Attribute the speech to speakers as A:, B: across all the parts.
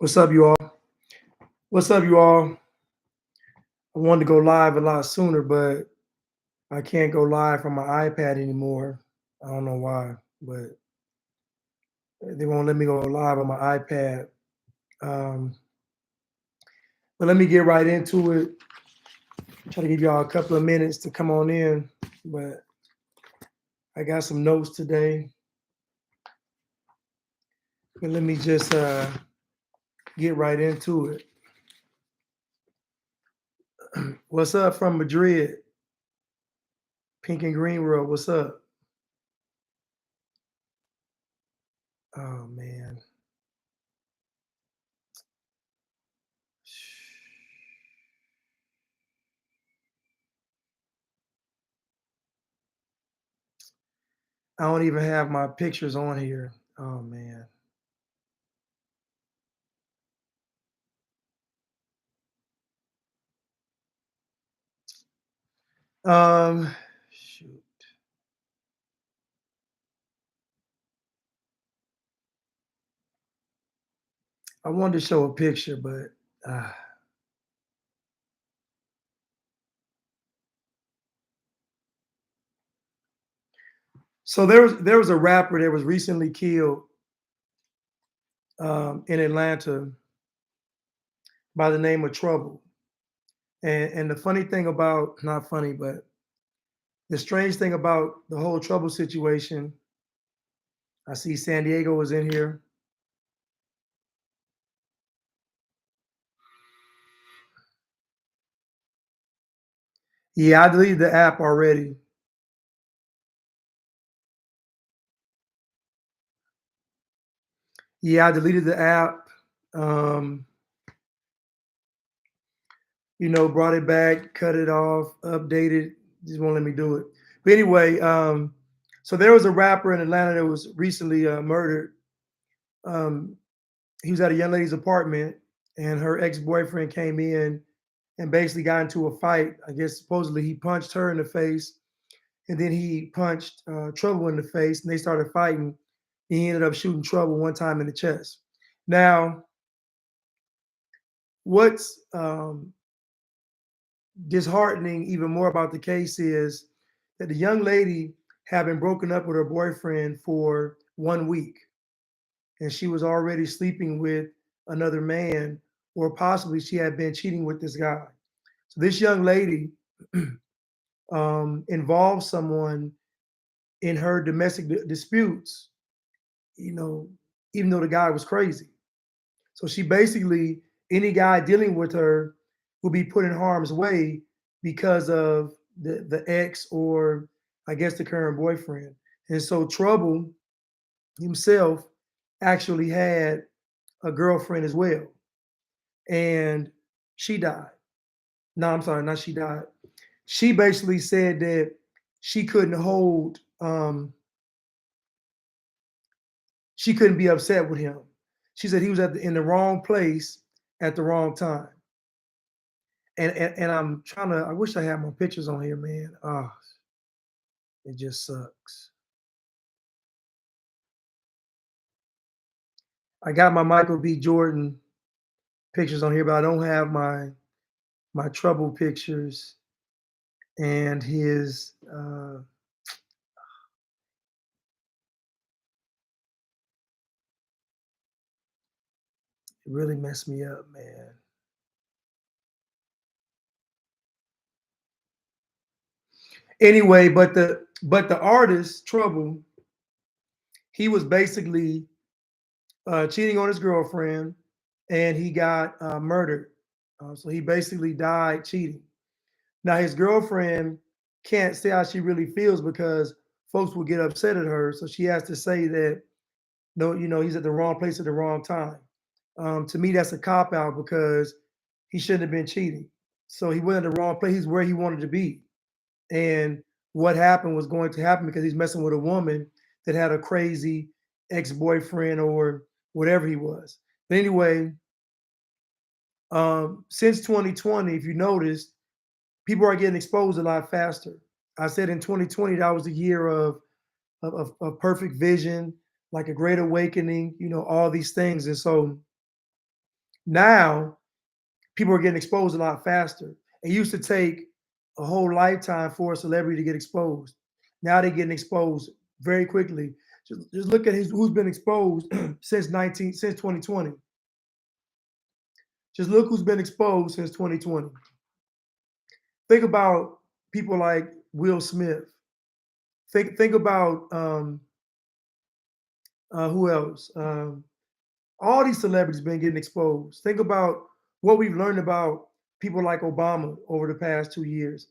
A: What's up, you all? What's up, you all? I wanted to go live a lot sooner, but I can't go live from my iPad anymore. I don't know why, but they won't let me go live on my iPad. Um, but let me get right into it. Try to give y'all a couple of minutes to come on in, but I got some notes today. But let me just get right into it. What's up from Madrid? Pink and Green World, what's up? Oh, man. I don't even have my pictures on here. Oh, man. Shoot. I wanted to show a picture, but uh, so there was a rapper that was recently killed in Atlanta by the name of Trouble. And the funny thing about not funny, but the strange thing about the whole Trouble situation, I see San Diego was in here. Yeah, I deleted the app already. Yeah, I deleted the app. Um, brought it back, cut it off, updated. Just won't let me do it. But anyway, so there was a rapper in Atlanta that was recently murdered. Um, he was at a young lady's apartment, and her ex-boyfriend came in and basically got into a fight. I guess supposedly he punched her in the face, and then he punched Trouble in the face, and they started fighting. He ended up shooting Trouble one time in the chest. Now, what's disheartening even more about the case is that the young lady had been broken up with her boyfriend for 1 week, and she was already sleeping with another man, or possibly she had been cheating with this guy. So this young lady involved someone in her domestic disputes, you know, even though the guy was crazy. So she basically, any guy dealing with her will be put in harm's way because of the ex, or I guess the current boyfriend. And so Trouble himself actually had a girlfriend as well. And she died. No, I'm sorry, not she died. She basically said that she couldn't hold, she couldn't be upset with him. She said he was in the wrong place at the wrong time. And I'm trying to. I wish I had my pictures on here, man. Oh, it just sucks. I got my Michael B. Jordan pictures on here, but I don't have my Trouble pictures and his. It really messed me up, man. Anyway, but the artist Trouble, he was basically cheating on his girlfriend, and he got murdered. So he basically died cheating. Now his girlfriend can't say how she really feels because folks will get upset at her. So she has to say that no, he's at the wrong place at the wrong time. To me, that's a cop out because he shouldn't have been cheating. So he went in the wrong place. He's where he wanted to be. And what happened was going to happen because he's messing with a woman that had a crazy ex-boyfriend or whatever he was. But anyway, since 2020, if you noticed, people are getting exposed a lot faster. I said in 2020 that was the year of perfect vision, like a great awakening, all these things. And so Now people are getting exposed a lot faster. It used to take a whole lifetime for a celebrity to get exposed. Now they're getting exposed very quickly. Just look at who's been exposed since 2020. Just look who's been exposed since 2020. Think about people like Will Smith. Think about who else? All these celebrities been getting exposed. Think about what we've learned about people like Obama over the past 2 years.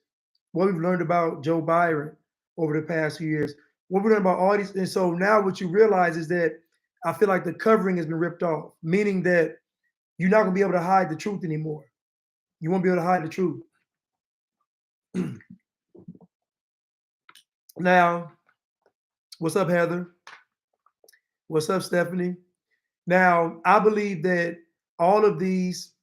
A: What we've learned about Joe Biden over the past few years. What we learned about all these, and so now what you realize is that I feel like the covering has been ripped off, meaning that you're not gonna be able to hide the truth anymore. You won't be able to hide the truth. Now, what's up, Heather? What's up, Stephanie? Now, I believe that all of these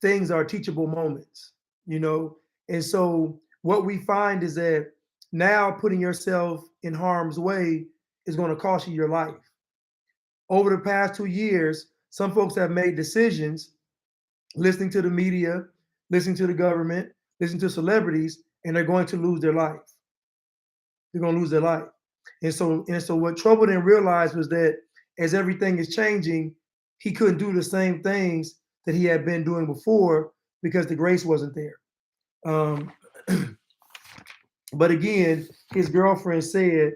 A: things are teachable moments, you know? And so what we find is that now putting yourself in harm's way is going to cost you your life. Over the past 2 years, some folks have made decisions listening to the media, listening to the government, listening to celebrities, and they're going to lose their life. They're going to lose their life. And so what Trouble didn't realize was that as everything is changing, he couldn't do the same things that he had been doing before because the grace wasn't there. But again, his girlfriend said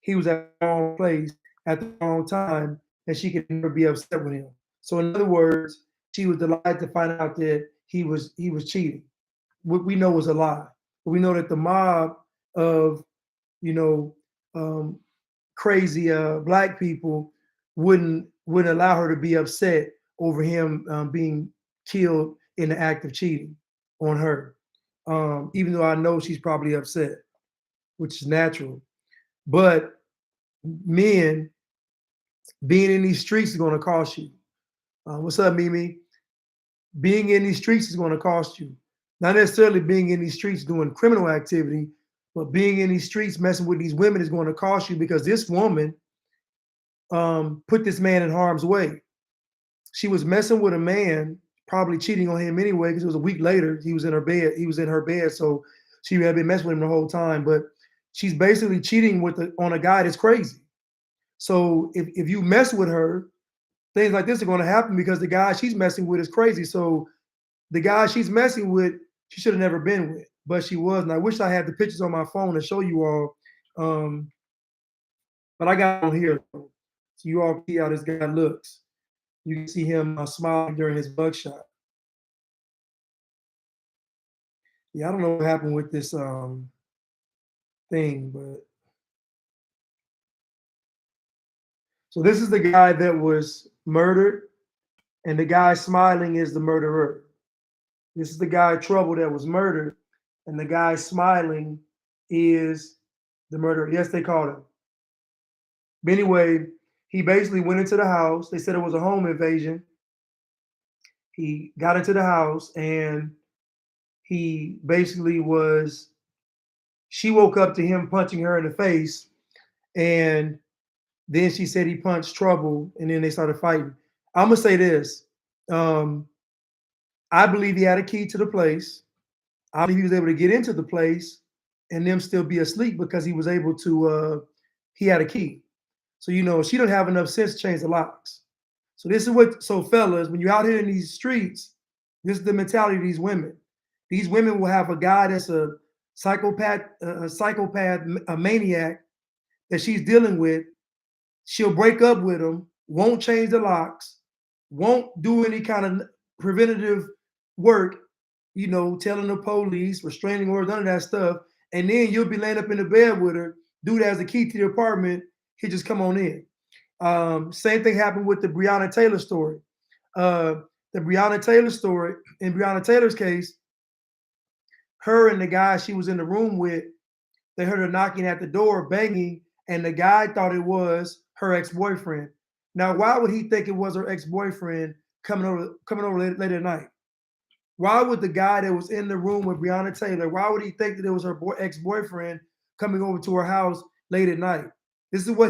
A: he was at the wrong place at the wrong time and she could never be upset with him. So in other words, she was delighted to find out that he was cheating. What we know was a lie. But we know that the mob of, you know, crazy black people wouldn't allow her to be upset over him being killed in the act of cheating on her. Even though I know she's probably upset, which is natural. But men being in these streets is going to cost you. What's up, Mimi? Being in these streets is going to cost you. Not necessarily being in these streets doing criminal activity, but being in these streets messing with these women is going to cost you because this woman put this man in harm's way. She was messing with a man, probably cheating on him anyway, because it was a week later. He was in her bed. He was in her bed, so she had been messing with him the whole time. But she's basically cheating on a guy that's crazy. So if you mess with her, things like this are going to happen because the guy she's messing with is crazy. So the guy she's messing with, she should have never been with, but she was. And I wish I had the pictures on my phone to show you all. But I got on here, so you all see how this guy looks. You can see him smiling during his buckshot. Yeah, I don't know what happened with this thing, but so this is the guy that was murdered, and the guy smiling is the murderer. This is the guy Trouble that was murdered, and the guy smiling is the murderer. Yes, they called him. But anyway, he basically went into the house. They said it was a home invasion. He got into the house and he basically was, she woke up to him punching her in the face. And then she said he punched Trouble and then they started fighting. I'm going to say this. I believe he had a key to the place. I believe he was able to get into the place and them still be asleep because he was able to, he had a key. So, you know, she don't have enough sense to change the locks. So this is what, so fellas, when you're out here in these streets, this is the mentality of these women. These women will have a guy that's a psychopath, a maniac that she's dealing with. She'll break up with him, won't change the locks, won't do any kind of preventative work, you know, telling the police, restraining orders, none of that stuff. And then you'll be laying up in the bed with her. Dude has the key to the apartment. He'll just come on in. Same thing happened with the Breonna Taylor story. The Breonna Taylor story, in Breonna Taylor's case, her and the guy she was in the room with, they heard her knocking at the door, banging, and the guy thought it was her ex-boyfriend. Now, why would he think it was her ex-boyfriend coming over late at night? Why would the guy that was in the room with Breonna Taylor, why would he think that it was her ex-boyfriend coming over to her house late at night? This is what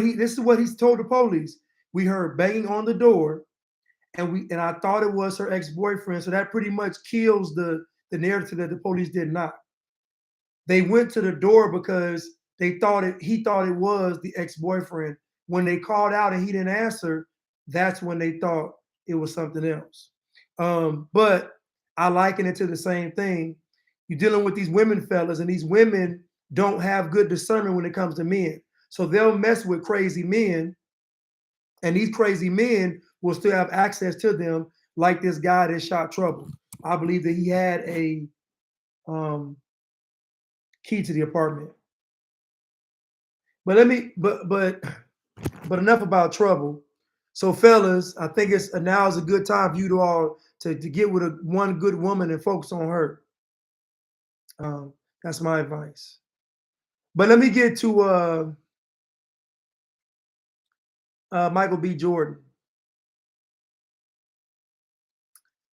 A: he's told the police. We heard banging on the door, and I thought it was her ex-boyfriend. So that pretty much kills the narrative that the police did not. They went to the door because he thought it was the ex-boyfriend. When they called out and he didn't answer, that's when they thought it was something else. But I liken it to the same thing. You're dealing with these women, fellas, and these women don't have good discernment when it comes to men. So they'll mess with crazy men, and these crazy men will still have access to them, like this guy that shot Trouble. I believe that he had a key to the apartment. But enough about Trouble. So, fellas, I think it's now is a good time for you to all to get with one good woman and focus on her. That's my advice. But let me get to Michael B. Jordan.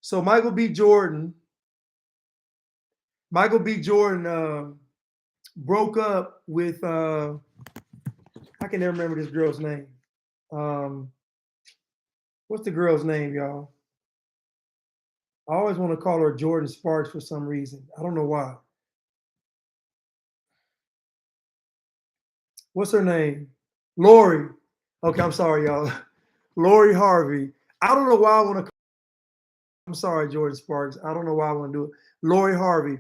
A: So Michael B. Jordan broke up with I can never remember this girl's name. What's the girl's name, y'all? I always want to call her Jordan Sparks for some reason. I don't know why. What's her name? Lori. Okay, I'm sorry, y'all. Lori Harvey. I don't know why I want to. I'm sorry, Jordan Sparks. I don't know why I want to do it. Lori Harvey.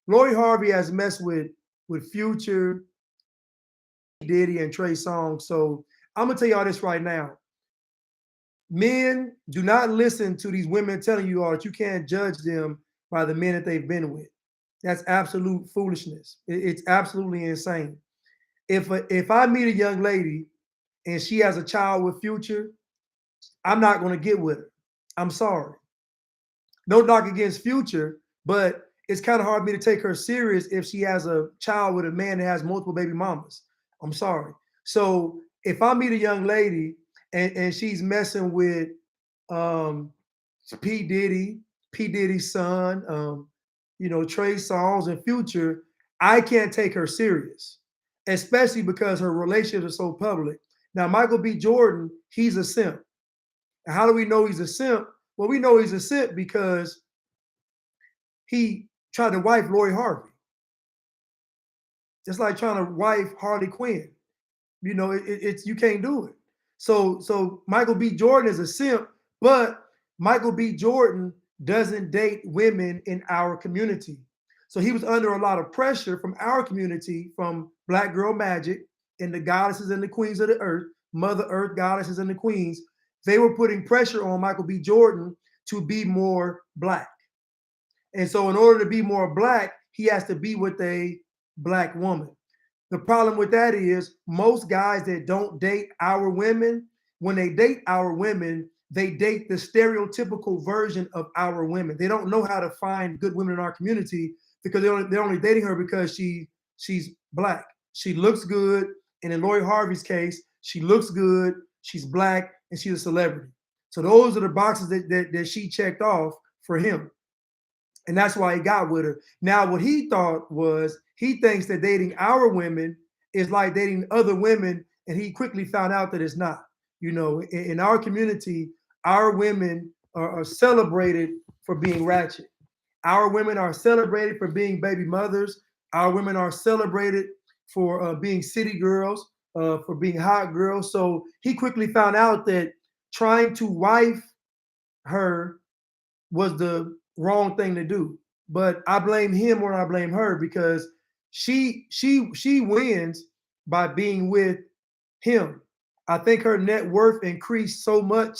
A: Lori Harvey has messed with Future, Diddy, and Trey Songz. So I'm gonna tell y'all this right now. Men, do not listen to these women telling you all that you can't judge them by the men that they've been with. That's absolute foolishness. It's absolutely insane. If I meet a young lady and she has a child with Future, I'm not going to get with her. I'm sorry. No knock against Future, but it's kind of hard for me to take her serious if she has a child with a man that has multiple baby mamas. I'm sorry. So if I meet a young lady and she's messing with um, P. Diddy's son, Trey Songz and Future, I can't take her serious, especially because her relationships are so public. Now, Michael B. Jordan, he's a simp. And how do we know he's a simp? Well, we know he's a simp because he tried to wife Lori Harvey. It's like trying to wife Harley Quinn. It's you can't do it. So Michael B. Jordan is a simp, but Michael B. Jordan doesn't date women in our community. So he was under a lot of pressure from our community, from Black Girl Magic and the goddesses and the queens of the earth, Mother Earth goddesses and the queens. They were putting pressure on Michael B. Jordan to be more Black. And so in order to be more Black, he has to be with a Black woman. The problem with that is most guys that don't date our women, when they date our women, they date the stereotypical version of our women. They don't know how to find good women in our community because they're only dating her because she's Black. She looks good. And in Lori Harvey's case, she looks good, she's Black, and she's a celebrity. So those are the boxes that she checked off for him. And that's why he got with her. Now, what he thought was he thinks that dating our women is like dating other women, and he quickly found out that it's not. In our community, our women are celebrated for being ratchet. Our women are celebrated for being baby mothers. Our women are celebrated for being city girls, for being hot girls. So he quickly found out that trying to wife her was the wrong thing to do. But I blame him more than I blame her because she wins by being with him. I think her net worth increased so much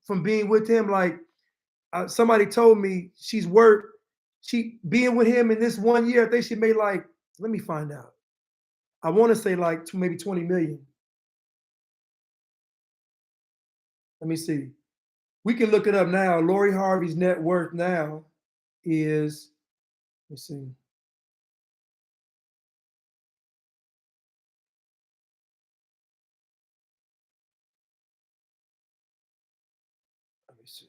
A: from being with him. Like somebody told me she being with him in this 1 year. I think she made like, let me find out. I want to say like maybe 20 million. Let me see. We can look it up now. Lori Harvey's net worth now is, let's see. Let me see.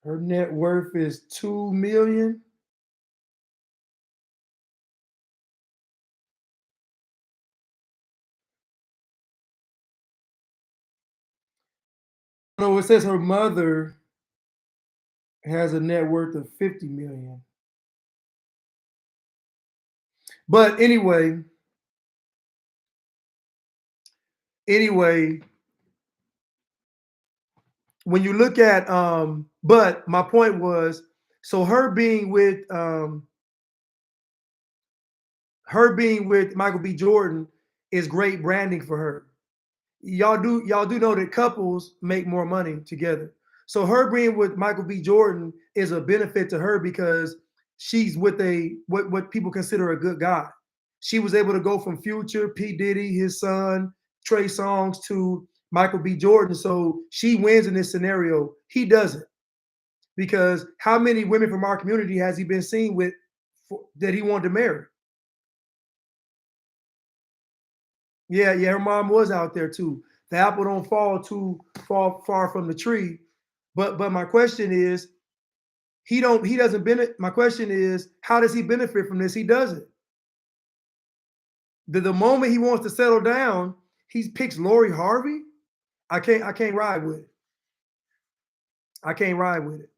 A: Her net worth is 2 million. No, it says her mother has a net worth of 50 million. But anyway, when you look at but my point was, so her being with Michael B. Jordan is great branding for her. Y'all do know that couples make more money together. So her being with Michael B. Jordan is a benefit to her because she's with what people consider a good guy. She was able to go from Future, P. Diddy, his son, Trey Songz to Michael B. Jordan. So she wins in this scenario. He doesn't. Because how many women from our community has he been seen with that he wanted to marry? Yeah, her mom was out there too. The apple don't fall too far from the tree. But my question is, he doesn't benefit. My question is, how does he benefit from this? He doesn't. The moment he wants to settle down, he picks Lori Harvey. I can't ride with it. I can't ride with it.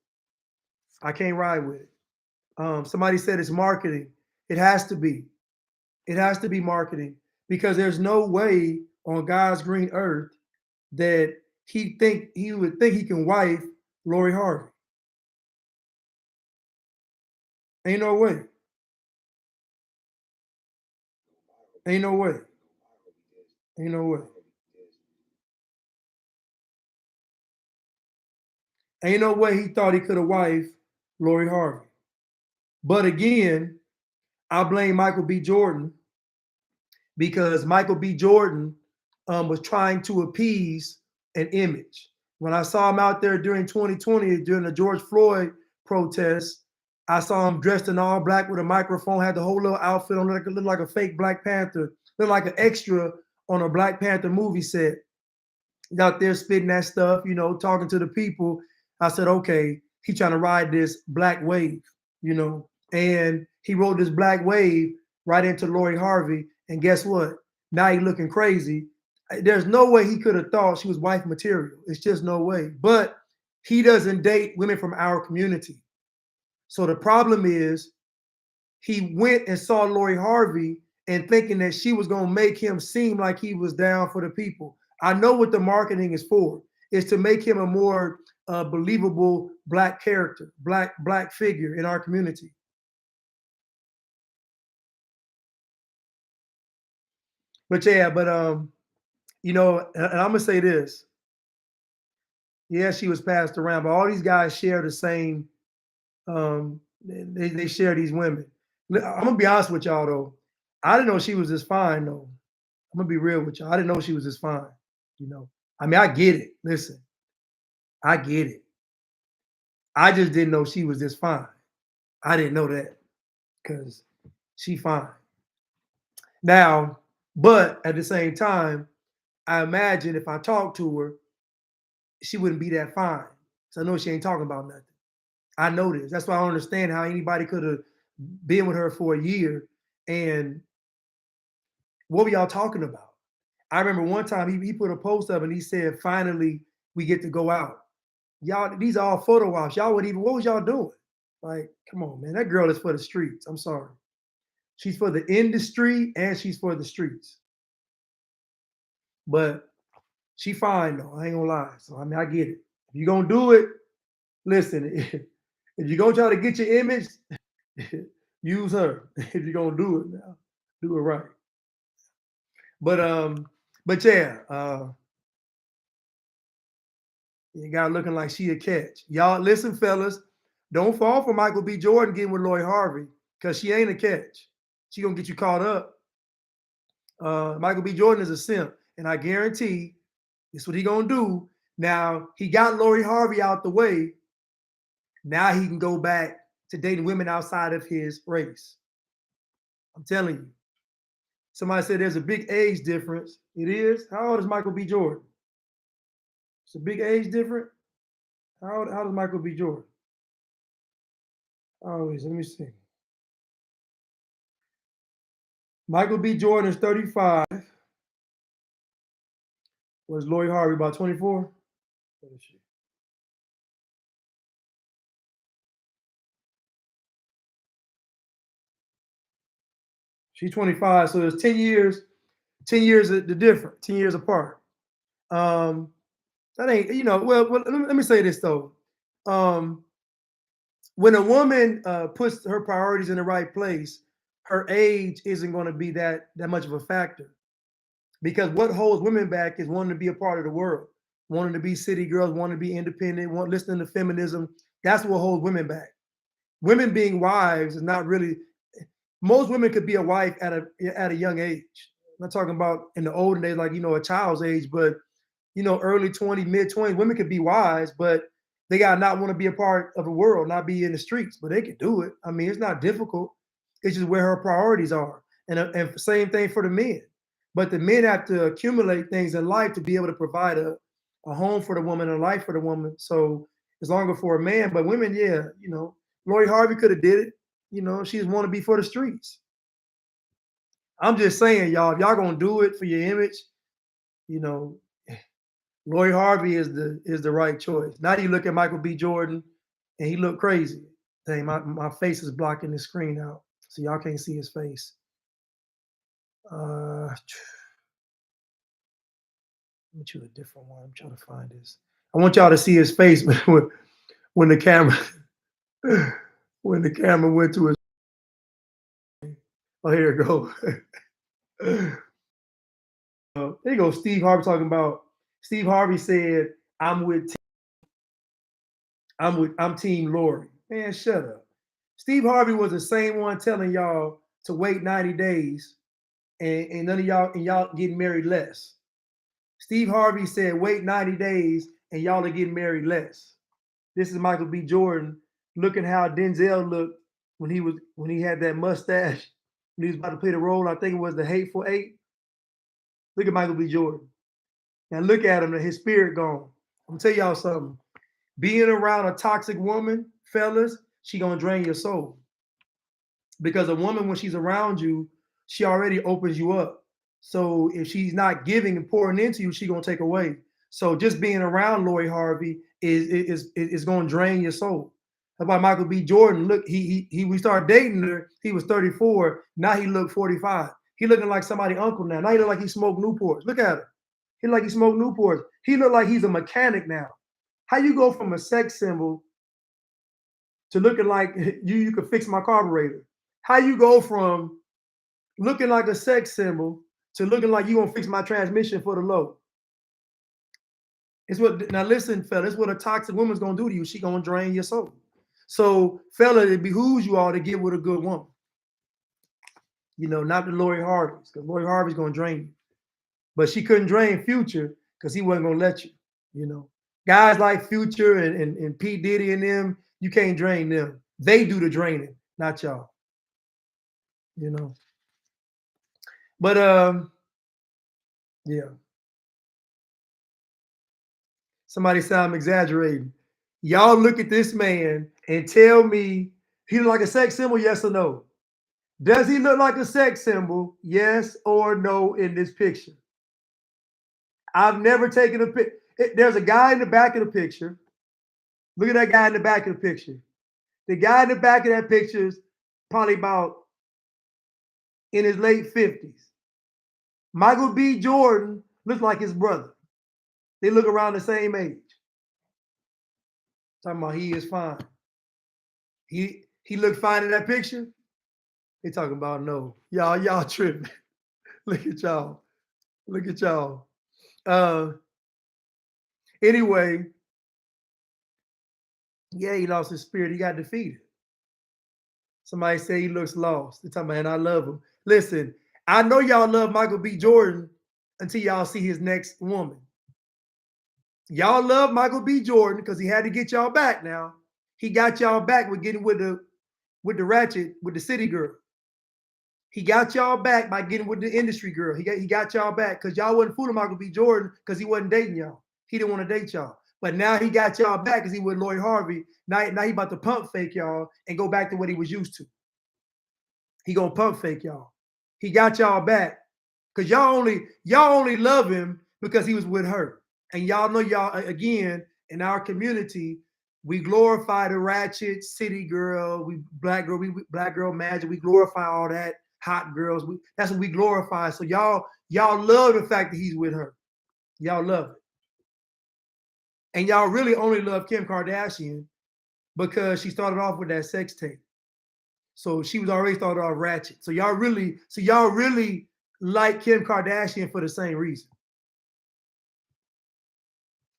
A: I can't ride with it. Somebody said it's marketing. It has to be. It has to be marketing because there's no way on God's green earth that he would think he can wife Lori Harvey. Ain't no way. Ain't no way. Ain't no way. Ain't no way he thought he could have wife Lori Harvey. But again, I blame Michael B. Jordan because Michael B. Jordan was trying to appease an image. When I saw him out there during 2020, during the George Floyd protests, I saw him dressed in all black with a microphone, had the whole little outfit on, looked like a fake Black Panther, looked like an extra on a Black Panther movie set. Out there spitting that stuff, talking to the people. I said, okay, he trying to ride this black wave, and he rode this black wave right into Lori Harvey. And guess what? Now he looking crazy. There's no way he could have thought she was wife material. It's just no way. But he doesn't date women from our community. So the problem is he went and saw Lori Harvey and thinking that she was going to make him seem like he was down for the people. I know what the marketing is for. It's to make him a more believable black character, black figure in our community. But yeah, but and I'm gonna say this. Yeah, she was passed around, but all these guys share the same. They share these women. I'm gonna be honest with y'all though. I didn't know she was this fine though. I'm gonna be real with y'all. I didn't know she was this fine. I mean, I get it. Listen, I get it. I just didn't know she was this fine. I didn't know that because she fine. Now, but at the same time, I imagine if I talked to her, she wouldn't be that fine. So I know she ain't talking about nothing. I know this. That's why I don't understand how anybody could have been with her for a year. And what were y'all talking about? I remember one time he put a post up and he said, finally, we get to go out. Y'all, these are all photo ops. Y'all would even, what was y'all doing? Like, come on, man. That girl is for the streets. I'm sorry. She's for the industry and she's for the streets. But she fine though. I ain't gonna lie. So I mean, I get it. If you're gonna do it, listen, if you're gonna try to get your image, use her. If you're gonna do it now, do it right. But yeah, you got looking like she a catch. Y'all listen, fellas, don't fall for Michael B. Jordan getting with Lori Harvey because she ain't a catch. She gonna get you caught up. Michael B. Jordan is a simp, and I guarantee this what he gonna do. Now he got Lori Harvey out the way. Now he can go back to dating women outside of his race. I'm telling you. Somebody said there's a big age difference. It is. How old is Michael B. Jordan? It's a big age difference. How does Michael B. Jordan? Oh, let me see. Michael B. Jordan is 35. Was Lori Harvey about 24? Let me see. She's 25, so it's 10 years, 10 years the different, 10 years apart. That ain't, well, let me say this though. When a woman puts her priorities in the right place, her age isn't going to be that much of a factor. Because what holds women back is wanting to be a part of the world, wanting to be city girls, wanting to be independent, listening to feminism. That's what holds women back. Women being wives is not really. Most women could be a wife at a young age. I'm not talking about in the olden days, like a child's age, but early 20s, mid 20s, women could be wives, but they gotta not want to be a part of the world, not be in the streets, but they can do it. I mean, it's not difficult. It's just where her priorities are, and same thing for the men. But the men have to accumulate things in life to be able to provide a home for the woman, a life for the woman. So it's longer for a man, but women, yeah, Lori Harvey could have did it. She just want to be for the streets. I'm just saying, y'all, if y'all gonna do it for your image, Lori Harvey is the right choice. Now you look at Michael B. Jordan, and he looked crazy. Dang, my face is blocking the screen out, so y'all can't see his face. Let me choose a different one. I'm trying to find this. I want y'all to see his face when the camera when the camera went to his. Oh, here it go. There you go. Steve Harvey talking about. Steve Harvey said, I'm Team Lori." Man, shut up. Steve Harvey was the same one telling y'all to wait 90 days and none of y'all getting married less. Steve Harvey said wait 90 days and y'all are getting married less. This is Michael B. Jordan looking how Denzel looked when he had that mustache when he was about to play the role. I think it was the Hateful Eight. Look at Michael B. Jordan. Now look at him, his spirit gone. I'm gonna tell y'all something. Being around a toxic woman, fellas, she gonna drain your soul. Because a woman, when she's around you, she already opens you up. So if she's not giving and pouring into you, she gonna take away. So just being around Lori Harvey is gonna drain your soul. That's why Michael B. Jordan, look, we started dating her, he was 34. Now he looked 45. He looking like somebody's uncle now. Now he look like he smoked Newports. Look at him. He look like he smoked Newports. He look like he's a mechanic now. How you go from a sex symbol to looking like you could fix my carburetor? How you go from looking like a sex symbol to looking like you gonna fix my transmission for the low? It's what now listen, fella, it's what a toxic woman's gonna do to you. She gonna drain your soul. So, fella, it behooves you all to get with a good woman. Not the Lori Harvey's, because Lori Harvey's gonna drain you. But she couldn't drain Future because he wasn't gonna let you. Guys like Future and P. Diddy and them, you can't drain them. They do the draining, not y'all. But yeah. Somebody said I'm exaggerating. Y'all look at this man and tell me he look like a sex symbol, yes or no? Does he look like a sex symbol, yes or no, in this picture? I've never taken a pic. There's a guy in the back of the picture. Look at that guy in the back of the picture. The guy in the back of that picture is probably about in his late 50s. Michael B. Jordan looks like his brother. They look around the same age. Talking about he is fine. He looked fine in that picture. They talking about no. Y'all tripping. Look at y'all. Look at y'all. Anyway, yeah, he lost his spirit. He got defeated. Somebody say he looks lost. They're talking about, and I love him. Listen, I know y'all love Michael B. Jordan until y'all see his next woman. Y'all love Michael B. Jordan because he had to get y'all back now. He got y'all back with getting with the ratchet, with the city girl. He got y'all back by getting with the industry girl. He got y'all back because y'all wasn't fooling Michael B. Jordan because he wasn't dating y'all. He didn't want to date y'all. But now he got y'all back because he with Lori Harvey. Now he about to pump fake y'all and go back to what he was used to. He gonna pump fake y'all. He got y'all back because y'all only love him because he was with her. And y'all know y'all, again, in our community, we glorify the ratchet city girl, black girl magic. We glorify all that. hot girls. That's what we glorify. So y'all love the fact that he's with her. Y'all love it. And y'all really only love Kim Kardashian because she started off with that sex tape. So she was already started off ratchet. So y'all really like Kim Kardashian for the same reason.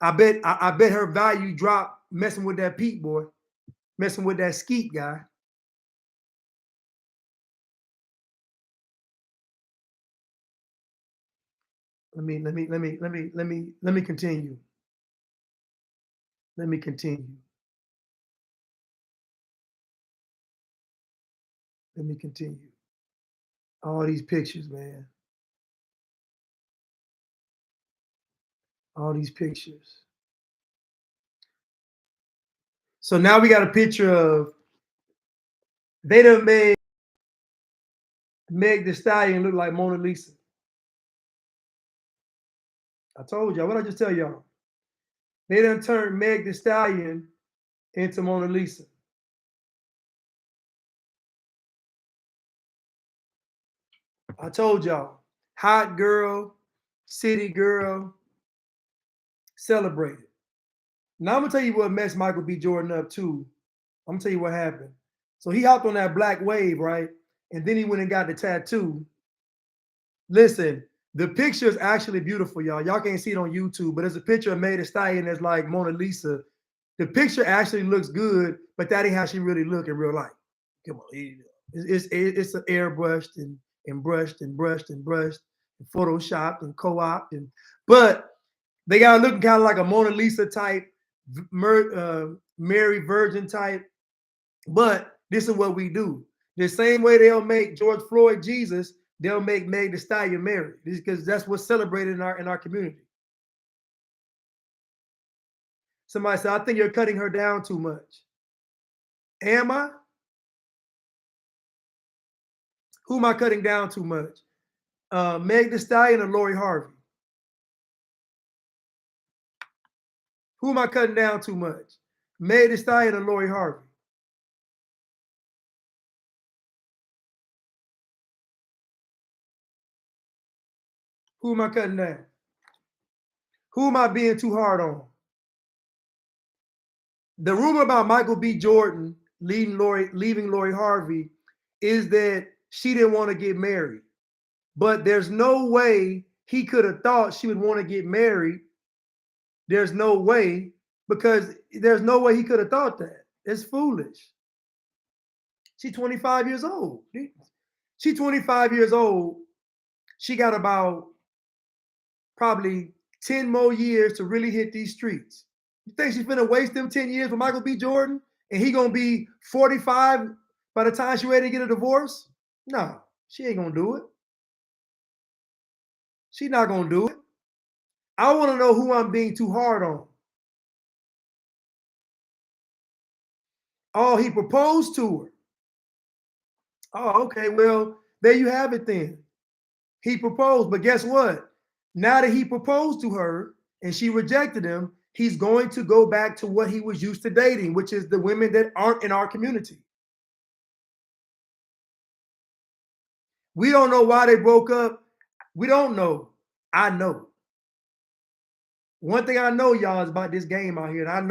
A: I bet her value dropped messing with that Pete boy, messing with that Skeet guy. Let me continue. Let me continue. Let me continue. All these pictures, man. All these pictures. So now we got a picture of, they done made Meg Thee Stallion look like Mona Lisa. I told y'all. What did I just tell y'all? They done turned Meg Thee Stallion into Mona Lisa. I told y'all. Hot girl, city girl, celebrated. Now I'm gonna tell you what messed Michael B. Jordan up too. I'm gonna tell you what happened. So he hopped on that black wave, right? And then he went and got the tattoo. Listen, the picture is actually beautiful, y'all. Y'all can't see it on YouTube, but there's a picture of Meg Thee Stallion that's like Mona Lisa. The picture actually looks good, but that ain't how she really look in real life. Come on, it's airbrushed and brushed and brushed and brushed and photoshopped and co-opted. But they got looking kind of like a Mona Lisa type, Mary Virgin type. But this is what we do. The same way they'll make George Floyd Jesus, they'll make Meg Thee Stallion Mary, because that's what's celebrated in our community. Somebody said, I think you're cutting her down too much. Am I? Who am I cutting down too much? Meg Thee Stallion or Lori Harvey? Who am I cutting down too much? Meg Thee Stallion or Lori Harvey? Who am I cutting down? Who am I being too hard on? The rumor about Michael B. Jordan leaving Lori Harvey is that she didn't want to get married. But there's no way he could have thought she would want to get married. There's no way, because there's no way he could have thought that. It's foolish. She's 25 years old. She's 25 years old. She got about probably 10 more years to really hit these streets. You think she's gonna waste them 10 years with Michael B. Jordan and he gonna be 45 by the time she's ready to get a divorce? No, she ain't gonna do it. She's not gonna do it. I want to know who I'm being too hard on. Oh, he proposed to her. Oh, okay. Well, there you have it then. He proposed, but guess what? Now that he proposed to her and she rejected him, he's going to go back to what he was used to dating, which is the women that aren't in our community. We don't know why they broke up. We don't know. I know. One thing I know, y'all, is about this game out here. And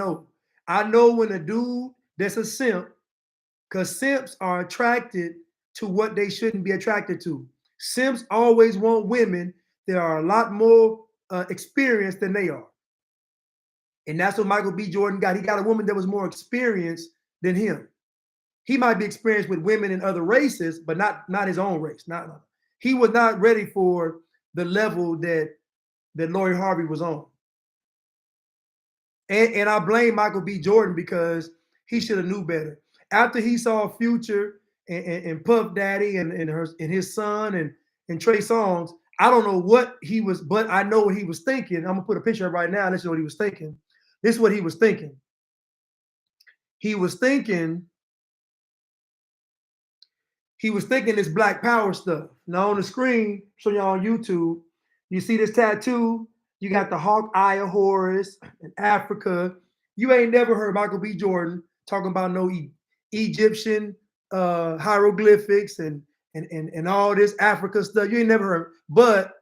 A: I know when a dude that's a simp, because simps are attracted to what they shouldn't be attracted to. Simps always want women that are a lot more experienced than they are. And that's what Michael B. Jordan got. He got a woman that was more experienced than him. He might be experienced with women in other races, but not his own race. He was not ready for the level that Lori Harvey was on. And I blame Michael B. Jordan because he should have knew better. After he saw Future and Puff Daddy and his son and Trey Songz, I don't know what he was, but I know what he was thinking. I'm gonna put a picture up right now. This is what he was thinking. This is what he was thinking. He was thinking this Black Power stuff. Now on the screen, show y'all on YouTube, you see this tattoo. You got the Hawk Eye of Horus in Africa. You ain't never heard Michael B. Jordan talking about no Egyptian hieroglyphics and and all this Africa stuff. You ain't never heard. But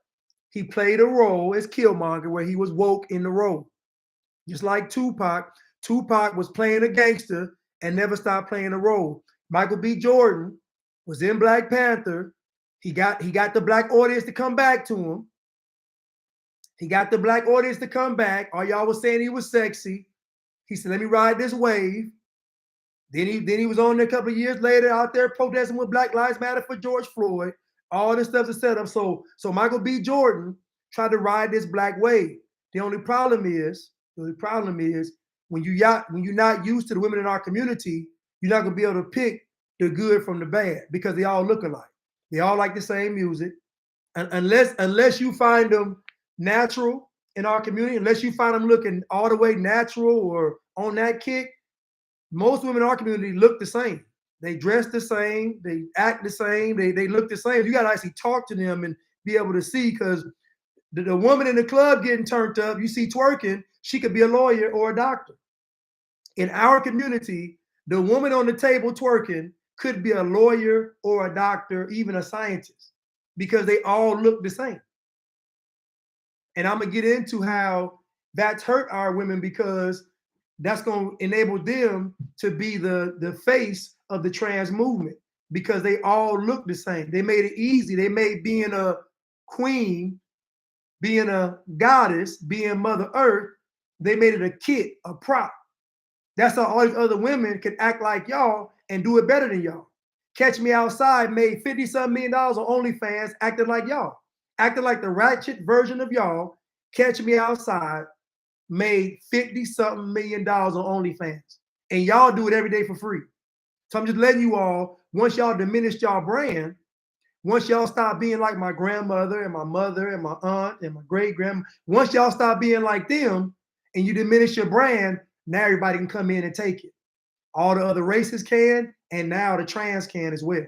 A: he played a role as Killmonger where he was woke in the role. Just like Tupac. Tupac was playing a gangster and never stopped playing a role. Michael B. Jordan was in Black Panther. He got the black audience to come back to him. He got the black audience to come back. All y'all was saying he was sexy. He said, let me ride this wave. Then he was on there a couple of years later out there protesting with Black Lives Matter for George Floyd. All this stuff's a setup. So Michael B. Jordan tried to ride this black wave. The only problem is when you're not used to the women in our community, you're not gonna be able to pick the good from the bad because they all look alike. They all like the same music. And unless you find them natural in our community, unless you find them looking all the way natural or on that kick, most women in our community look the same. They dress the same, they act the same, they look the same. You got to actually talk to them and be able to see, because the woman in the club getting turned up, you see twerking, she could be a lawyer or a doctor. In our community, the woman on the table twerking could be a lawyer or a doctor, even a scientist, because they all look the same. And I'm gonna get into how that's hurt our women, because that's going to enable them to be the face of the trans movement, because they all look the same. They made it easy. They made being a queen, being a goddess, being Mother Earth, they made it a kit, a prop. That's how all these other women can act like y'all and do it better than y'all. Catch Me Outside made $50-something million on OnlyFans acting like y'all, acting like the ratchet version of y'all. Catch Me Outside made $50-something million on OnlyFans, and y'all do it every day for free. So I'm just letting you all, once y'all diminished y'all brand, once y'all stop being like my grandmother and my mother and my aunt and my great grandma, once y'all stop being like them and you diminish your brand, now everybody can come in and take it. All the other races can, and now the trans can as well.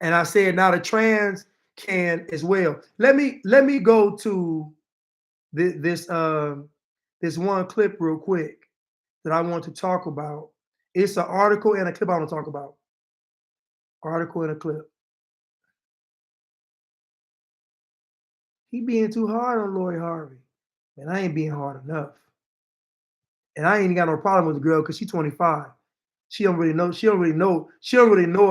A: And I said now the trans can as well. Let me go to this one clip real quick that I want to talk about. It's an article and a clip I want to talk about. Article and a clip. He being too hard on Lori Harvey, and I ain't being hard enough. And I ain't got no problem with the girl because she's 25. She don't really know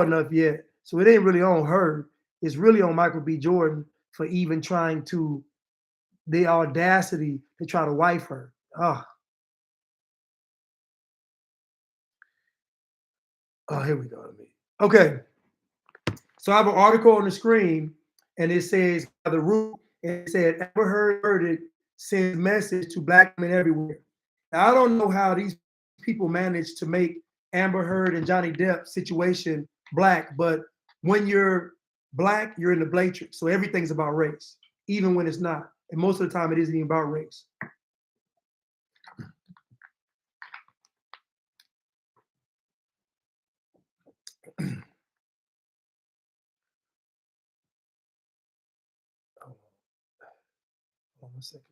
A: enough yet. So it ain't really on her. It's really on Michael B. Jordan for even trying to, the audacity to try to wife her. Oh, here we go. Okay. So I have an article on the screen, and it says The Root, and it said Amber Heard sends message to black men everywhere. Now, I don't know how these people manage to make Amber Heard and Johnny Depp situation black, but when you're black, you're in the matrix. So everything's about race, even when it's not. And most of the time, it isn't even about race. Hold on a second.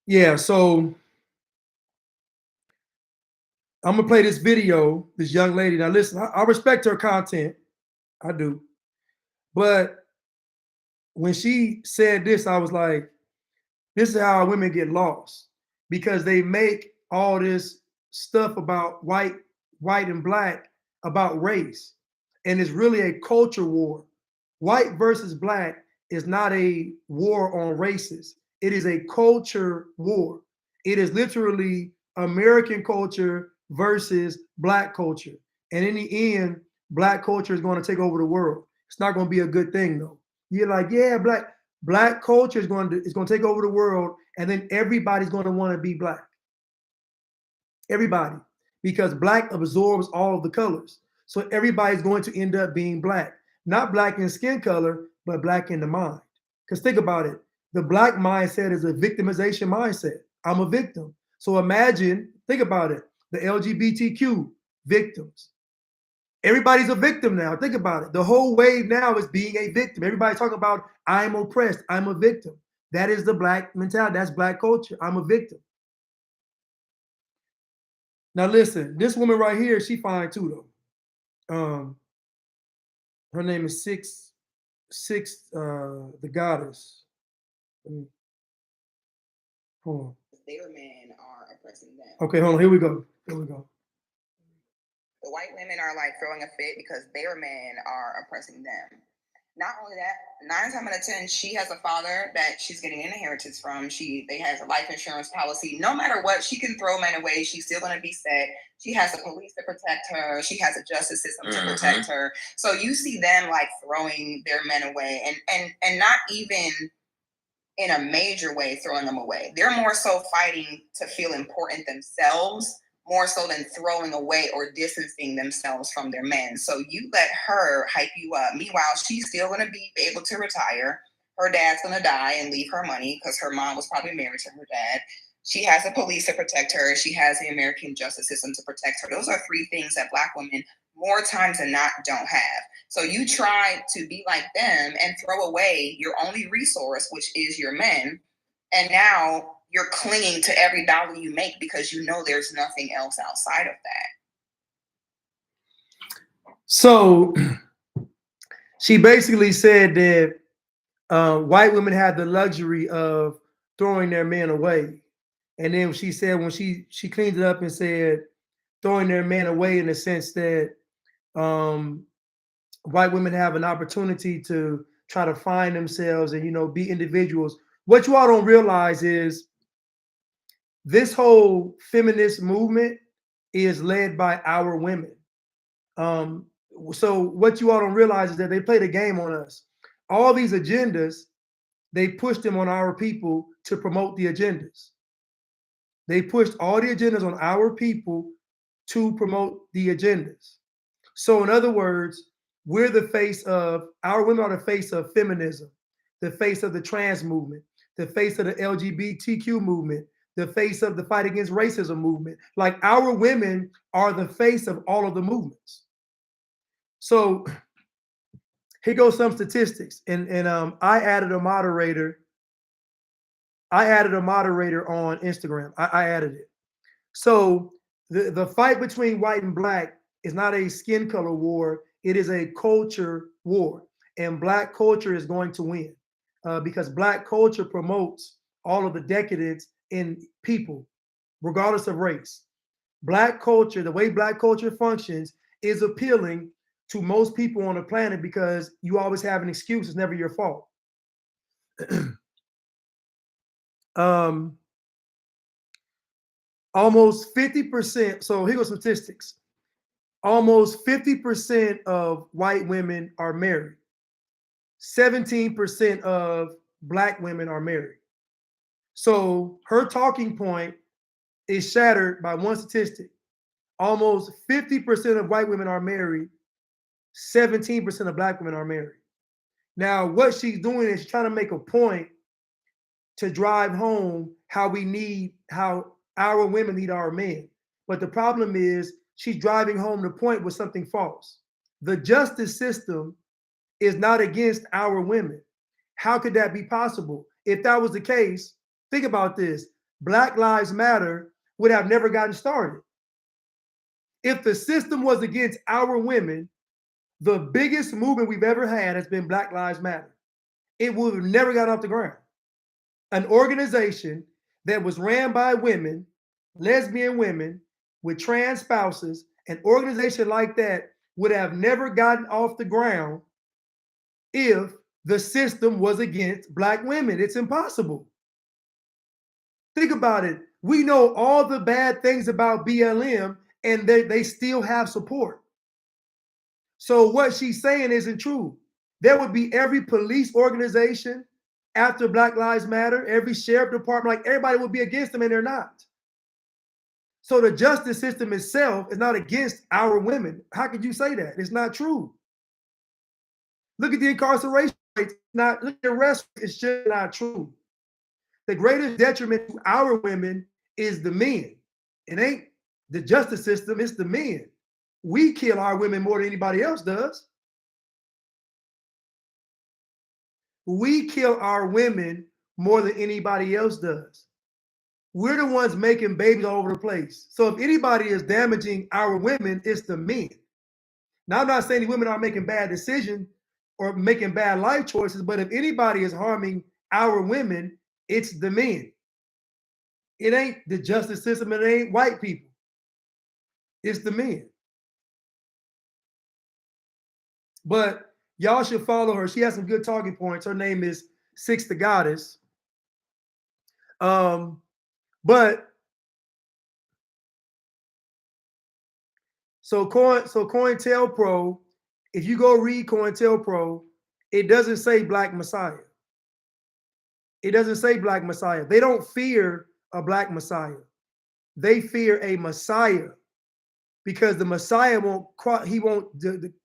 A: Yeah, so I'm gonna play this video. This young lady. Now, listen, I respect her content, I do, but when she said this, I was like, this is how women get lost, because they make all this stuff about white and black about race, and it's really a culture war. White versus black is not a war on races. It is a culture war. It is literally American culture versus black culture. And in the end, black culture is going to take over the world. It's not going to be a good thing, though. You're like, yeah, black culture is going to take over the world, and then everybody's going to want to be black. Everybody, because black absorbs all of the colors. So everybody's going to end up being black. Not black in skin color, but black in the mind. Because think about it. The black mindset is a victimization mindset. I'm a victim. So think about it. The LGBTQ victims. Everybody's a victim now. Think about it. The whole wave now is being a victim. Everybody's talking about, I'm oppressed. I'm a victim. That is the black mentality. That's black culture. I'm a victim. Now listen, this woman right here, she fine too though. Her name is Six, the goddess. Hold on.
B: Their men are oppressing them.
A: Okay, hold on. Here we go. Here we go.
B: The white women are like throwing a fit because their men are oppressing them. Not only that, 9 times out of 10, she has a father that she's getting an inheritance from. They has a life insurance policy. No matter what, she can throw men away. She's still going to be set. She has the police to protect her. She has a justice system to protect her. So you see them like throwing their men away, and not even in a major way throwing them away. They're more so fighting to feel important themselves, more so than throwing away or distancing themselves from their men. So you let her hype you up. Meanwhile, she's still going to be able to retire. Her dad's going to die and leave her money because her mom was probably married to her dad. She has the police to protect her. She has the American justice system to protect her. Those are 3 things that Black women more times than not don't have. So you try to be like them and throw away your only resource, which is your men. And now you're clinging to every dollar you make because you know there's nothing else outside of that.
A: So she basically said that white women have the luxury of throwing their men away. And then she said, when she cleaned it up and said throwing their men away in the sense that white women have an opportunity to try to find themselves and, you know, be individuals. What you all don't realize is this whole feminist movement is led by our women. So what you all don't realize is that they play the game on us. All these agendas, they push them on our people to promote the agendas. They pushed all the agendas on our people to promote the agendas. So in other words, we're the face of, our women are the face of feminism, the face of the trans movement, the face of the LGBTQ movement, the face of the fight against racism movement. Like our women are the face of all of the movements. So here goes some statistics. And I added a moderator. I added a moderator on Instagram. I added it. So the fight between white and Black is not a skin color war. It is a culture war. And Black culture is going to win because Black culture promotes all of the decadence in people, regardless of race. Black culture, the way Black culture functions, is appealing to most people on the planet because you always have an excuse. It's never your fault. Almost 50%. So here goes statistics. Almost 50% of white women are married. 17% of Black women are married. So her talking point is shattered by one statistic. Almost 50% of white women are married. 17% of Black women are married. Now, what she's doing is trying to make a point to drive home how our women need our men. But the problem is she's driving home the point with something false. The justice system is not against our women. How could that be possible? If that was the case, think about this. Black Lives Matter would have never gotten started. If the system was against our women, the biggest movement we've ever had has been Black Lives Matter. It would have never got off the ground. An organization that was ran by women, lesbian women with trans spouses, an organization like that would have never gotten off the ground if the system was against Black women. It's impossible. Think about it. We know all the bad things about BLM and they still have support. So what she's saying isn't true. There would be every police organization after Black Lives Matter, every sheriff department, like everybody would be against them and they're not. So the justice system itself is not against our women. How could you say that? It's not true. Look at the incarceration rates. Look at the arrest. It's just not true. The greatest detriment to our women is the men. It ain't the justice system, it's the men. We kill our women more than anybody else does. We kill our women more than anybody else does. we're the ones making babies all over the place. So if anybody is damaging our women, it's the men. Now, I'm not saying the women are making bad decisions or making bad life choices, but if anybody is harming our women, it's the men. It ain't the justice system, it ain't white people. It's the men. But y'all should follow her. She has some good talking points. Her name is Six the Goddess. But so COINTELPRO, if you go read COINTELPRO, it doesn't say Black Messiah. It doesn't say Black Messiah. They don't fear a Black Messiah. They fear a Messiah because the Messiah won't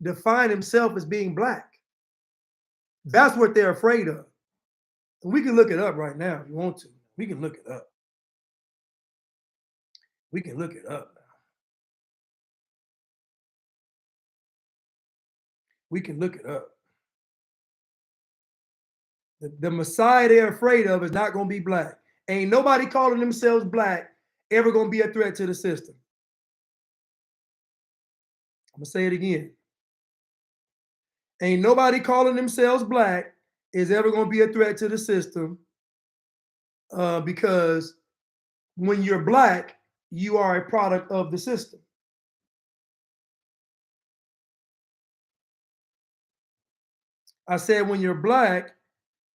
A: define himself as being Black. That's what they're afraid of. And we can look it up right now if you want to. We can look it up. We can look it up now. We can look it up. The Messiah they're afraid of is not going to be Black. Ain't nobody calling themselves Black ever going to be a threat to the system. I'm going to say it again. Ain't nobody calling themselves Black is ever going to be a threat to the system because when you're Black, you are a product of the system. I said when you're Black,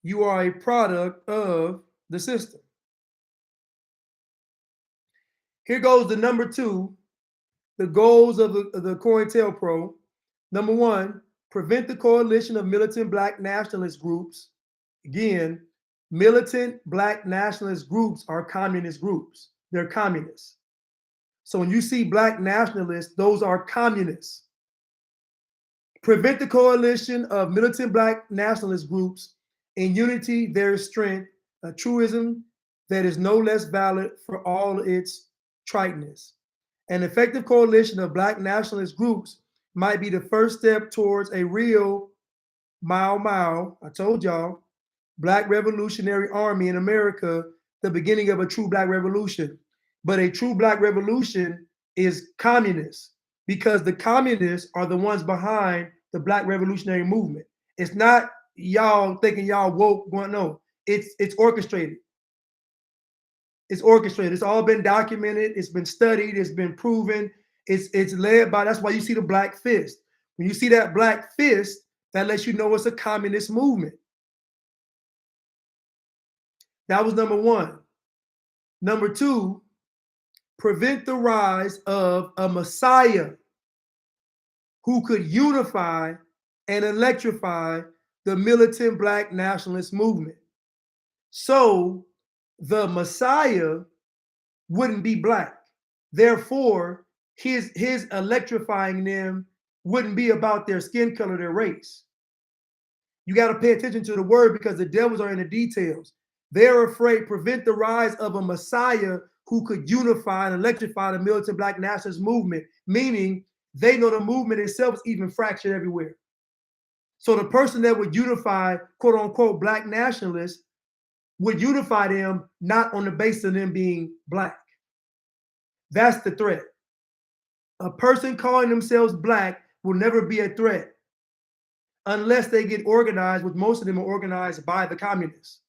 A: you are a product of the system. Here goes the number 2, the goals of the COINTELPRO. Number 1, prevent the coalition of militant Black nationalist groups. Again, militant Black nationalist groups are communist groups. They're communists. So when you see Black nationalists, those are communists. Prevent the coalition of militant Black nationalist groups. In unity, there is strength, a truism that is no less valid for all its triteness. An effective coalition of Black nationalist groups might be the first step towards a real Mau, I told y'all, Black Revolutionary Army in America, the beginning of a true Black revolution. But a true Black revolution is communist because the communists are the ones behind the Black Revolutionary Movement. It's not y'all thinking y'all woke, going, no, it's orchestrated. It's orchestrated. It's all been documented. It's been studied. It's been proven. It's led by, that's why you see the Black Fist. When you see that Black Fist, that lets you know it's a communist movement. That was number 1. Number 2, prevent the rise of a Messiah who could unify and electrify the militant Black nationalist movement. So the Messiah wouldn't be Black. Therefore, his electrifying them wouldn't be about their skin color, their race. You got to pay attention to the word because the devils are in the details. They're afraid, prevent the rise of a Messiah who could unify and electrify the militant Black nationalist movement, meaning they know the movement itself is even fractured everywhere. So the person that would unify, quote unquote, Black nationalists would unify them not on the basis of them being Black. That's the threat. A person calling themselves Black will never be a threat unless they get organized, which most of them are organized by the communists.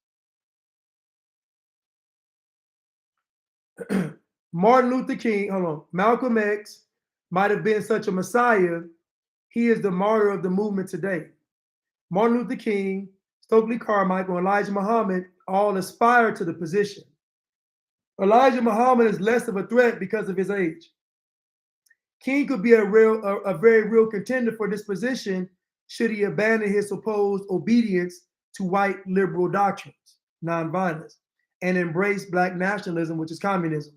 A: Martin Luther King, Malcolm X might have been such a Messiah. He is the martyr of the movement today. Martin Luther King, Stokely Carmichael, and Elijah Muhammad all aspire to the position. Elijah Muhammad is less of a threat because of his age. King could be a very real contender for this position should he abandon his supposed obedience to white liberal doctrines, nonviolence, and embrace Black nationalism, which is communism.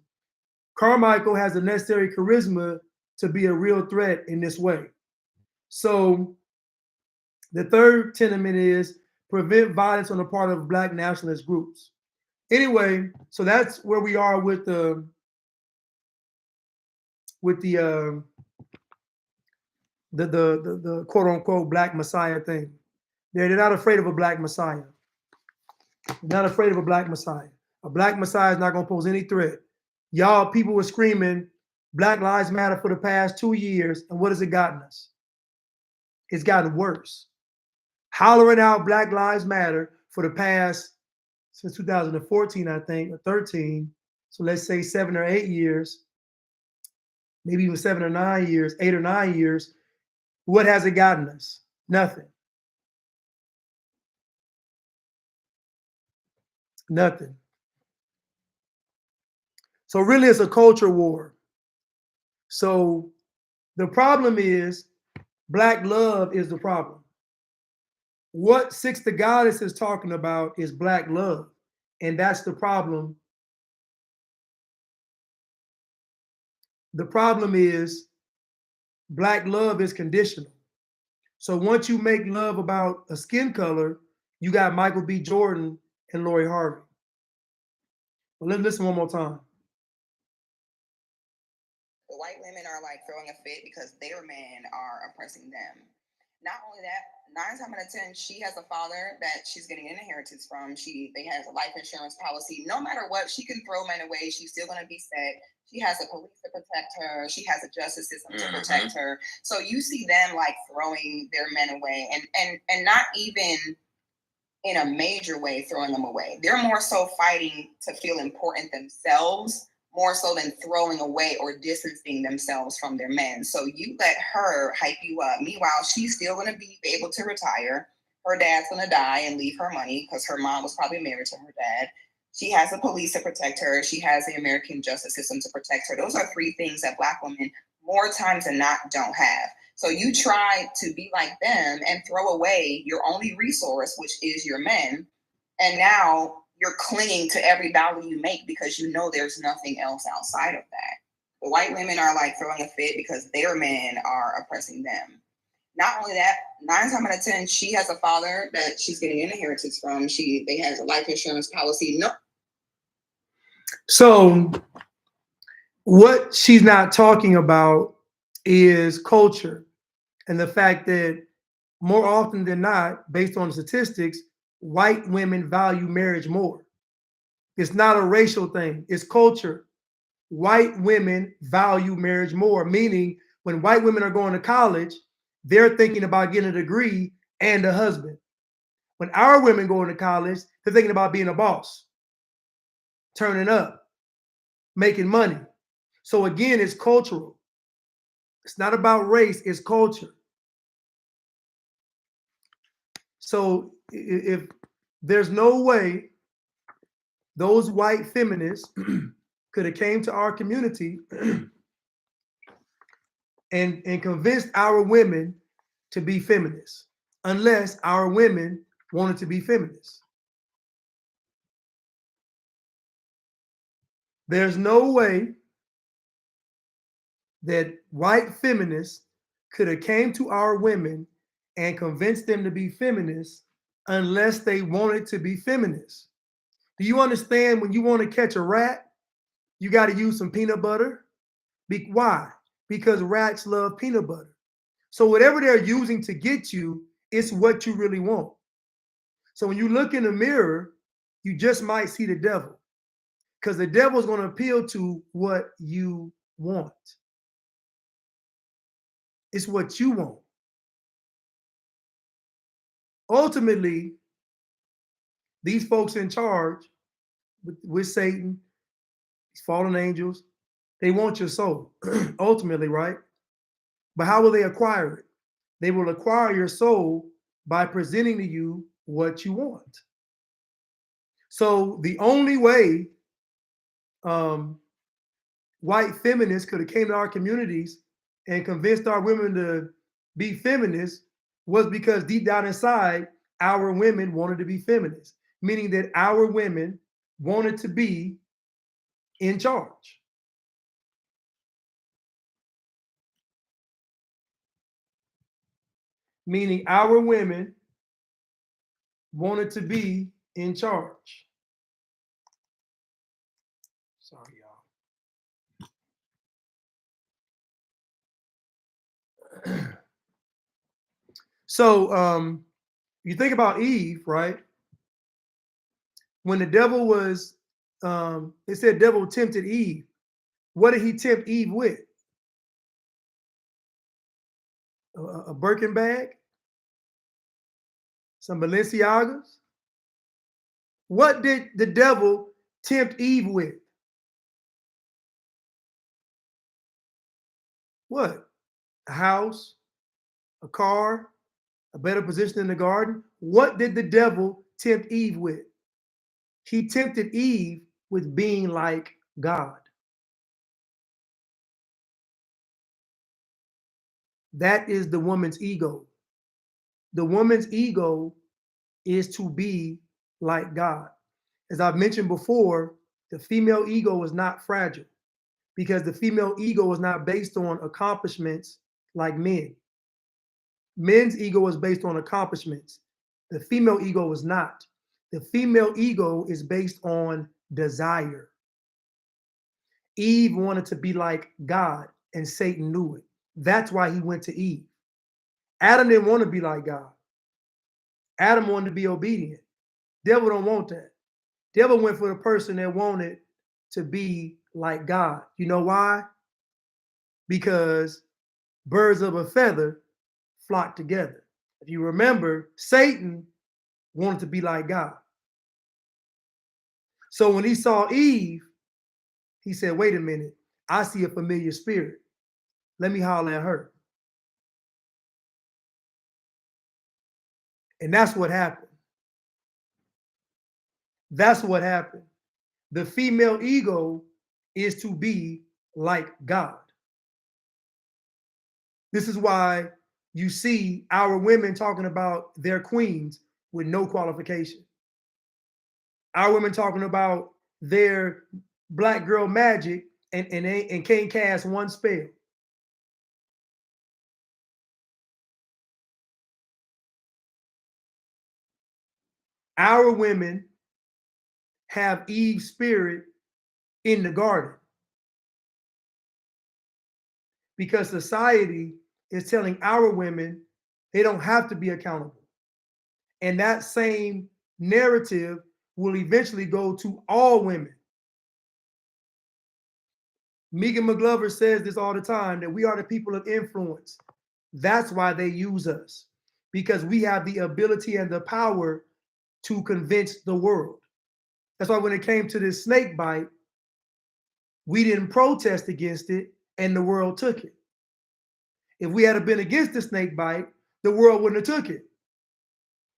A: Carmichael has the necessary charisma to be a real threat in this way. So the third tenement is prevent violence on the part of Black nationalist groups. Anyway, so that's where we are with the quote unquote Black Messiah thing. They're not afraid of a Black Messiah. They're not afraid of a Black Messiah. A black Messiah is not going to pose any threat. Y'all, people were screaming Black Lives Matter for the past 2 years, and what has it gotten us? It's gotten worse. Hollering out Black Lives Matter for the past, since 2014, I think, or 13, so let's say 7 or 8 years, maybe even 7 or 9 years, 8 or 9 years, what has it gotten us? Nothing. Nothing. So really it's a culture war. So the problem is Black love is the problem. What Six the Goddess is talking about is Black love. And that's the problem. The problem is Black love is conditional. So once you make love about a skin color, you got Michael B. Jordan and Lori Harvey. Well, let's listen one more time.
B: The white women are like throwing a fit because their men are oppressing them. Not only that, 9 times out of 10, she has a father that she's getting an inheritance from. They has a life insurance policy. No matter what, she can throw men away. She's still going to be set. She has a police to protect her. She has a justice system to protect her. So you see them like throwing their men away, and not even in a major way throwing them away. They're more so fighting to feel important themselves, more so than throwing away or distancing themselves from their men. So you let her hype you up. Meanwhile, she's still going to be able to retire. Her dad's going to die and leave her money because her mom was probably married to her dad. She has the police to protect her. She has the American justice system to protect her. Those are 3 things that Black women more times than not don't have. So you try to be like them and throw away your only resource, which is your men. And now you're clinging to every dollar you make because you know there's nothing else outside of that. The white women are like throwing a fit because their men are oppressing them. Not only that, 9 times out of 10, she has a father that she's getting an inheritance from. They has a life insurance policy. No.
A: So what she's not talking about is culture and the fact that more often than not, based on the statistics, white women value marriage more. It's not a racial thing, it's culture. White women value marriage more, meaning when white women are going to college, they're thinking about getting a degree and a husband. When our women go into college, they're thinking about being a boss, turning up, making money. So again, it's cultural. It's not about race, it's culture. So if there's no way those white feminists could have came to our community and convinced our women to be feminists, unless our women wanted to be feminists. There's no way that white feminists could have came to our women and convinced them to be feminists unless they wanted to be feminists. Do you understand when you want to catch a rat, you got to use some peanut butter? Why? Because rats love peanut butter. So whatever they're using to get you, it's what you really want. So when you look in the mirror, you just might see the devil because the devil is going to appeal to what you want. It's what you want. Ultimately, these folks in charge with Satan, these fallen angels, they want your soul, ultimately, right? But how will they acquire it? They will acquire your soul by presenting to you what you want. So the only way white feminists could have came to our communities and convinced our women to be feminists was because deep down inside, our women wanted to be feminists, meaning that our women wanted to be in charge. Meaning our women wanted to be in charge. Sorry, y'all. So you think about Eve, right? When the devil was it said devil tempted Eve. What did he tempt Eve with? A Birkin bag? Some Balenciagas? What did the devil tempt Eve with? What? A house, a car, a better position in the garden? What did the devil tempt Eve with? He tempted Eve with being like God. That is the woman's ego. The woman's ego is to be like God. As I've mentioned before, the female ego is not fragile because the female ego is not based on accomplishments like men. Men's ego is based on accomplishments. The female ego is not. The female ego is based on desire. Eve wanted to be like God, and Satan knew it. That's why he went to Eve. Adam didn't want to be like God. Adam wanted to be obedient. Devil don't want that. Devil went for the person that wanted to be like God. You know why? Because birds of a feather flock together. If you remember, Satan wanted to be like God. So when he saw Eve, he said, wait a minute, I see a familiar spirit. Let me holler at her. And that's what happened. That's what happened. The female ego is to be like God. This is why you see our women talking about their queens with no qualification. Our women talking about their black girl magic and can't cast one spell. Our women have Eve's spirit in the garden because society is telling our women they don't have to be accountable. And that same narrative will eventually go to all women. Megan McGlover says this all the time, that we are the people of influence. That's why they use us, because we have the ability and the power to convince the world. That's why when it came to this snake bite, we didn't protest against it and the world took it. If we had been against the snake bite, the world wouldn't have took it.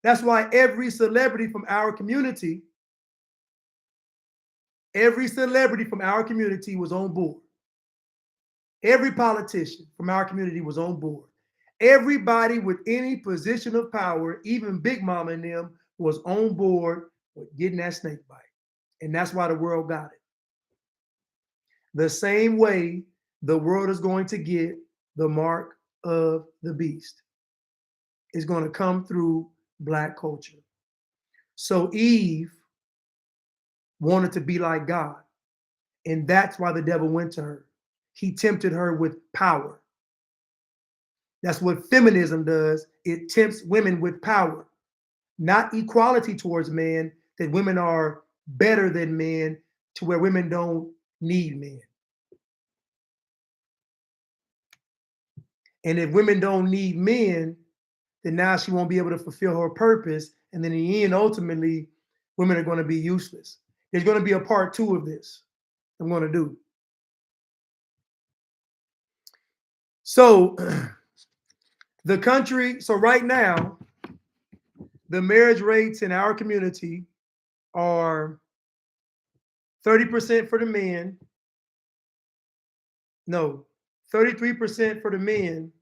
A: That's why every celebrity from our community was on board. Every politician from our community was on board. Everybody with any position of power, even Big Mama and them, was on board with getting that snake bite. And that's why the world got it. The same way the world is going to get the mark of the beast. It's going to come through Black culture. So Eve wanted to be like God. And that's why the devil went to her. He tempted her with power. That's what feminism does. It tempts women with power, not equality towards men, that women are better than men to where women don't need men. And if women don't need men, then now she won't be able to fulfill her purpose. And then in the end, ultimately, women are going to be useless. There's going to be a part 2 of this I'm going to do. So the country, so right now, the marriage rates in our community are 30% for the men. No, 33% for the men,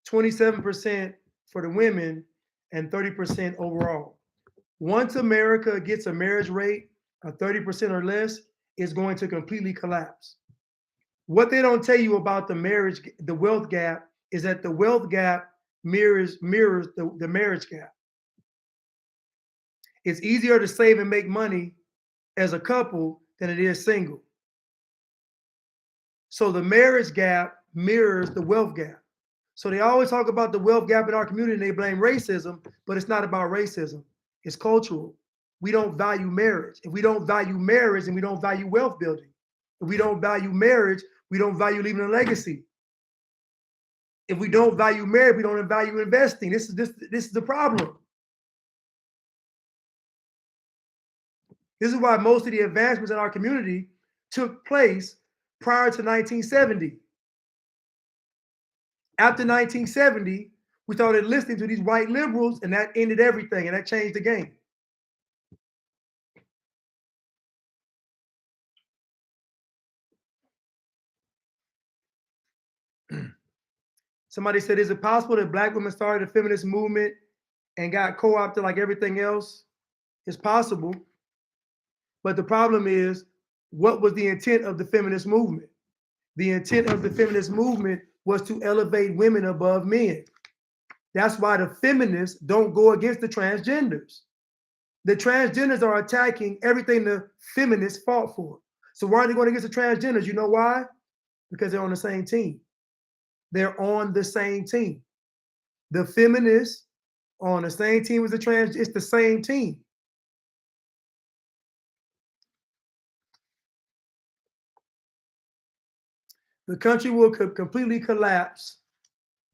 A: 27% for the women, and 30% overall. Once America gets a marriage rate of 30% or less, it's going to completely collapse. What they don't tell you about the wealth gap, is that the wealth gap mirrors the marriage gap. It's easier to save and make money as a couple than it is single. So the marriage gap mirrors the wealth gap. So they always talk about the wealth gap in our community and they blame racism, but it's not about racism. It's cultural. we don't value marriage. If we don't value marriage, then we don't value wealth building. If we don't value marriage, we don't value leaving a legacy. If we don't value marriage, we don't value investing. This is the problem. This is why most of the advancements in our community took place prior to 1970. After 1970, we started listening to these white liberals, and that ended everything, and that changed the game. Somebody said, is it possible that Black women started a feminist movement and got co-opted like everything else? It's possible. But the problem is, what was the intent of the feminist movement? The intent of the feminist movement was to elevate women above men. That's why the feminists don't go against the transgenders. The transgenders are attacking everything the feminists fought for. So why are they going against the transgenders? You know why? Because they're on the same team. They're on the same team. The feminists are on the same team as the trans. It's the same team. The country will completely collapse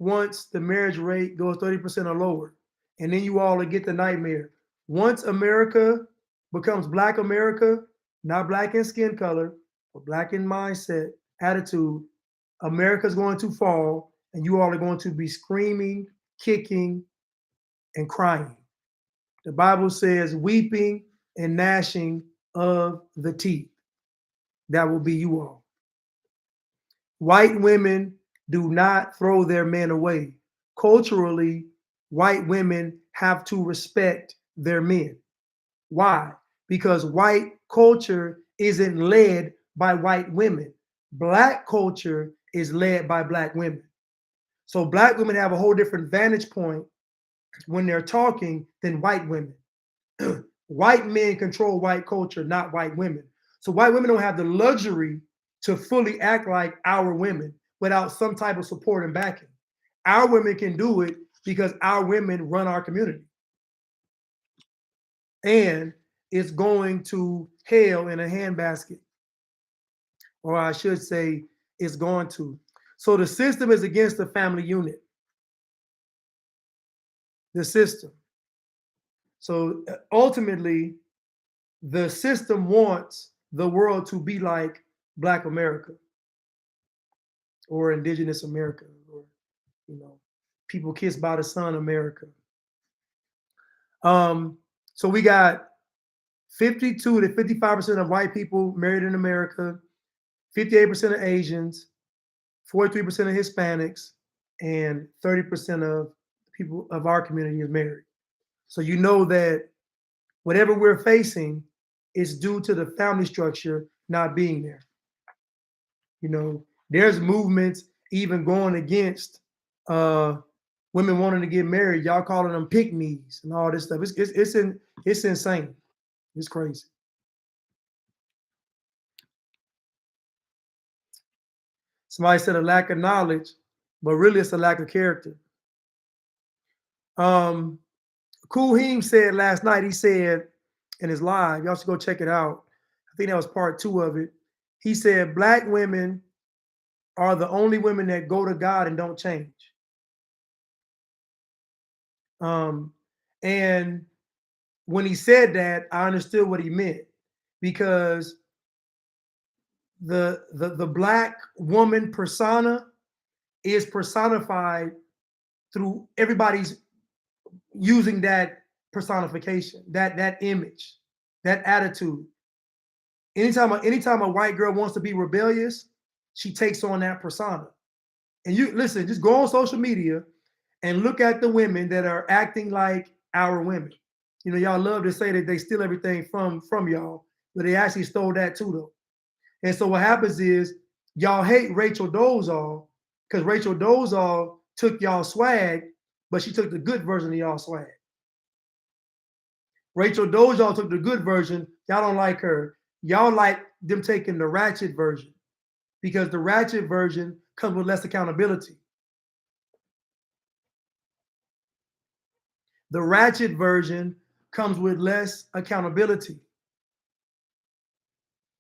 A: once the marriage rate goes 30% or lower. And then you all will get the nightmare. Once America becomes Black America, not Black in skin color, but Black in mindset, attitude, America's going to fall, and you all are going to be screaming, kicking, and crying. The Bible says weeping and gnashing of the teeth. That will be you all. White women do not throw their men away. Culturally, white women have to respect their men. Why? Because white culture isn't led by white women. Black culture is led by Black women. So Black women have a whole different vantage point when they're talking than white women. White men control white culture, not white women. So white women don't have the luxury to fully act like our women without some type of support and backing. Our women can do it because our women run our community. And it's going to hell in a handbasket. Or I should say, it's going to. So the system is against the family unit. The system. So ultimately, the system wants the world to be like Black America or Indigenous America, or, you know, people kissed by the sun America. So we got 52 to 55% of white people married in America, 58% of Asians, 43% of Hispanics, and 30% of people of our community is married. So you know that whatever we're facing is due to the family structure not being there. You know, there's movements even going against women wanting to get married. Y'all calling them pick-me's and all this stuff. It's insane. It's crazy. Somebody said a lack of knowledge, but really it's a lack of character. Kool Heem said last night, he said in his live, y'all should go check it out. I think that was part 2 of it. He said, Black women are the only women that go to God and don't change. And when he said that, I understood what he meant, because the Black woman persona is personified through everybody's using that personification, that image, that attitude. Anytime a white girl wants to be rebellious, she takes on that persona. And you listen, just go on social media and look at the women that are acting like our women. You know, y'all love to say that they steal everything from y'all, but they actually stole that too, though. And so what happens is y'all hate Rachel Dolezal because Rachel Dolezal took y'all swag, but she took the good version of y'all swag. Rachel Dolezal took the good version. Y'all don't like her. Y'all like them taking the ratchet version, because the ratchet version comes with less accountability. The ratchet version comes with less accountability.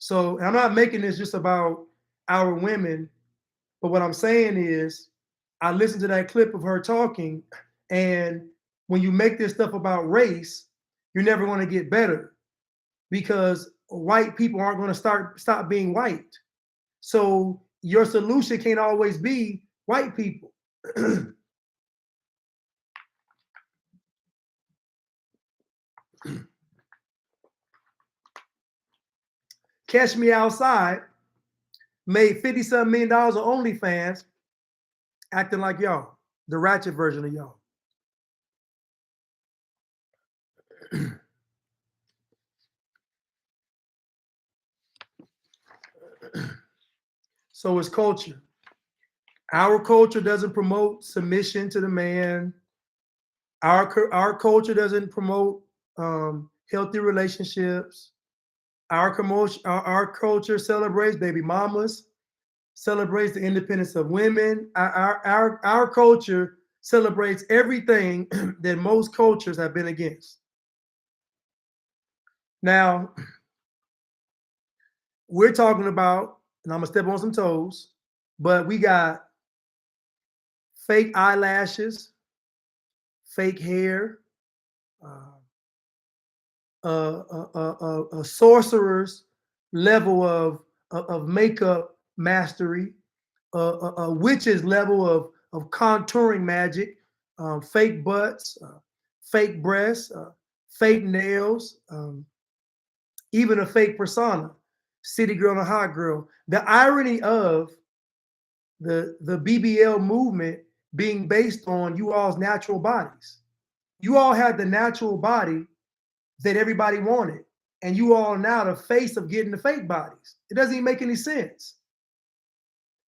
A: So I'm not making this just about our women, but what I'm saying is I listened to that clip of her talking, and when you make this stuff about race, you're never going to get better because white people aren't going to stop being white. So your solution can't always be white people. Catch Me Outside made $50-something million on OnlyFans acting like y'all, the ratchet version of y'all. So it's culture. Our culture doesn't promote submission to the man. Our culture doesn't promote healthy relationships. Our culture celebrates baby mamas, celebrates the independence of women. Our culture celebrates everything that most cultures have been against. Now, we're talking about, and I'm gonna step on some toes, but we got fake eyelashes, fake hair, a sorcerer's level of makeup mastery, a witch's level of contouring magic, fake butts, fake breasts, fake nails, even a fake persona, city girl and a hot girl. The irony of the BBL movement being based on you all's natural bodies. You all had the natural body that everybody wanted, and you all now the face of getting the fake bodies. It doesn't even make any sense.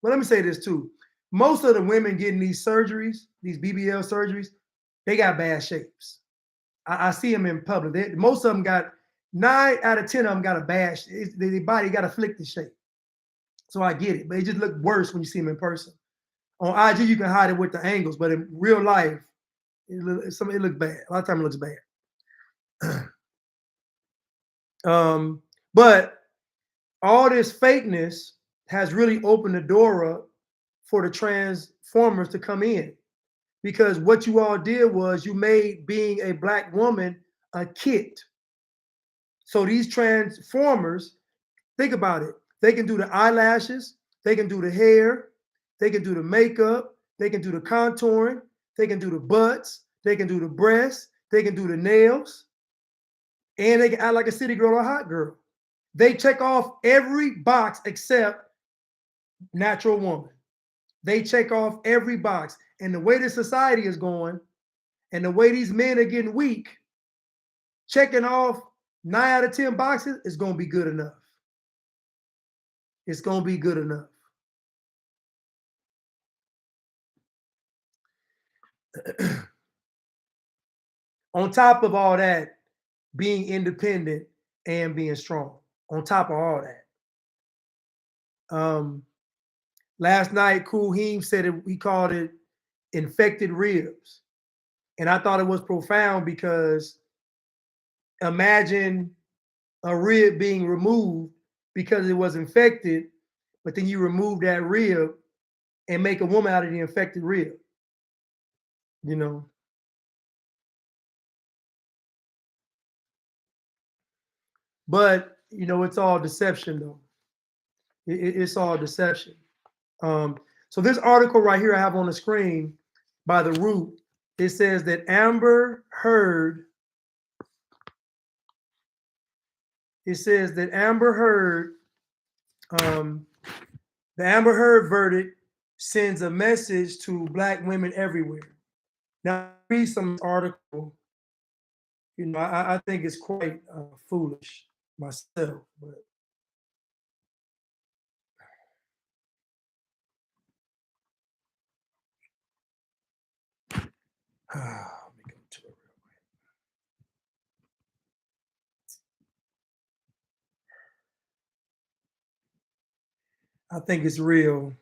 A: But let me say this too. Most of the women getting these surgeries, these BBL surgeries, they got bad shapes. I see them in public. Most of them got 9 out of 10 of them got a bad. Their body got afflicted shape. So I get it, but it just look worse when you see them in person. On IG, you can hide it with the angles, but in real life, it looks bad. A lot of times it looks bad. But all this fakeness has really opened the door up for the transformers to come in, because what you all did was you made being a Black woman a kit. So these transformers, think about it. They can do the eyelashes, they can do the hair, they can do the makeup, they can do the contouring, they can do the butts, they can do the breasts, they can do the nails, and they can act like a city girl or a hot girl. They check off every box except natural woman. They check off every box. And the way the society is going and the way these men are getting weak, checking off 9 out of 10 boxes is going to be good enough. It's going to be good enough. On top of all that, being independent and being strong, on top of all that. Last night, Kool Heem said he called it infected ribs. And I thought it was profound because imagine a rib being removed because it was infected, but then you remove that rib and make a woman out of the infected rib. You know? But, you know, it's all deception, though. It's all deception. So this article right here I have on the screen by The Root, it says that Amber Heard, the Amber Heard verdict sends a message to Black women everywhere. Now, I read some article, you know, I think it's quite foolish myself, but let me go to it real quick. I think it's real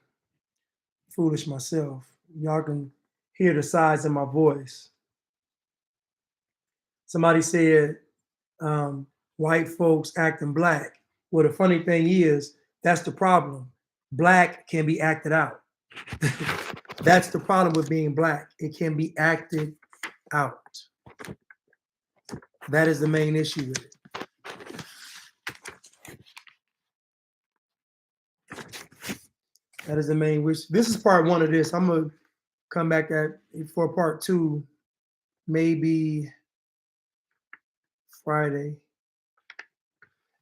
A: foolish myself. Y'all can hear the size of my voice. Somebody said white folks acting black. Well, the funny thing is, that's the problem. Black can be acted out. That's the problem with being black. It can be acted out. That is the main issue with it. That is the main wish. This is part one of this. I'm gonna come back at for part two, maybe Friday.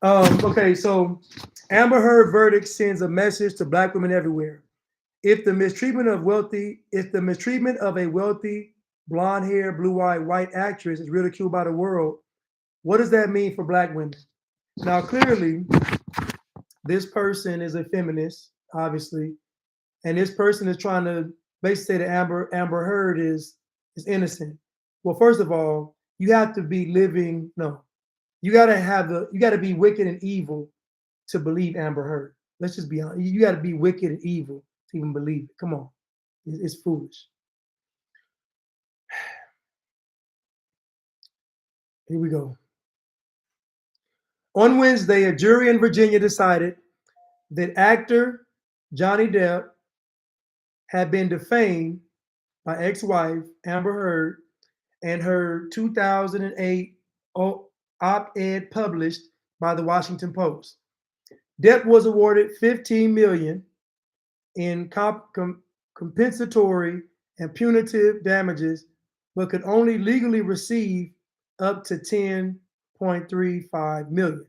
A: Okay, so Amber Heard verdict sends a message to black women everywhere. If the mistreatment of a wealthy, blonde-haired, blue-eyed white actress is ridiculed by the world, what does that mean for black women? Now, clearly, this person is a feminist, obviously, and this person is trying to basically say that Amber Heard is innocent. Well, first of all, you have to be living. No, you got to be wicked and evil to believe Amber Heard. Let's just be honest. You got to be wicked and evil to even believe it. Come on, it's foolish. Here we go. On Wednesday, a jury in Virginia decided that actor Johnny Depp had been defamed by ex-wife Amber Heard and her 2008 op-ed published by the Washington Post. Depp was awarded $15 million in compensatory and punitive damages, but could only legally receive up to $10.35 million.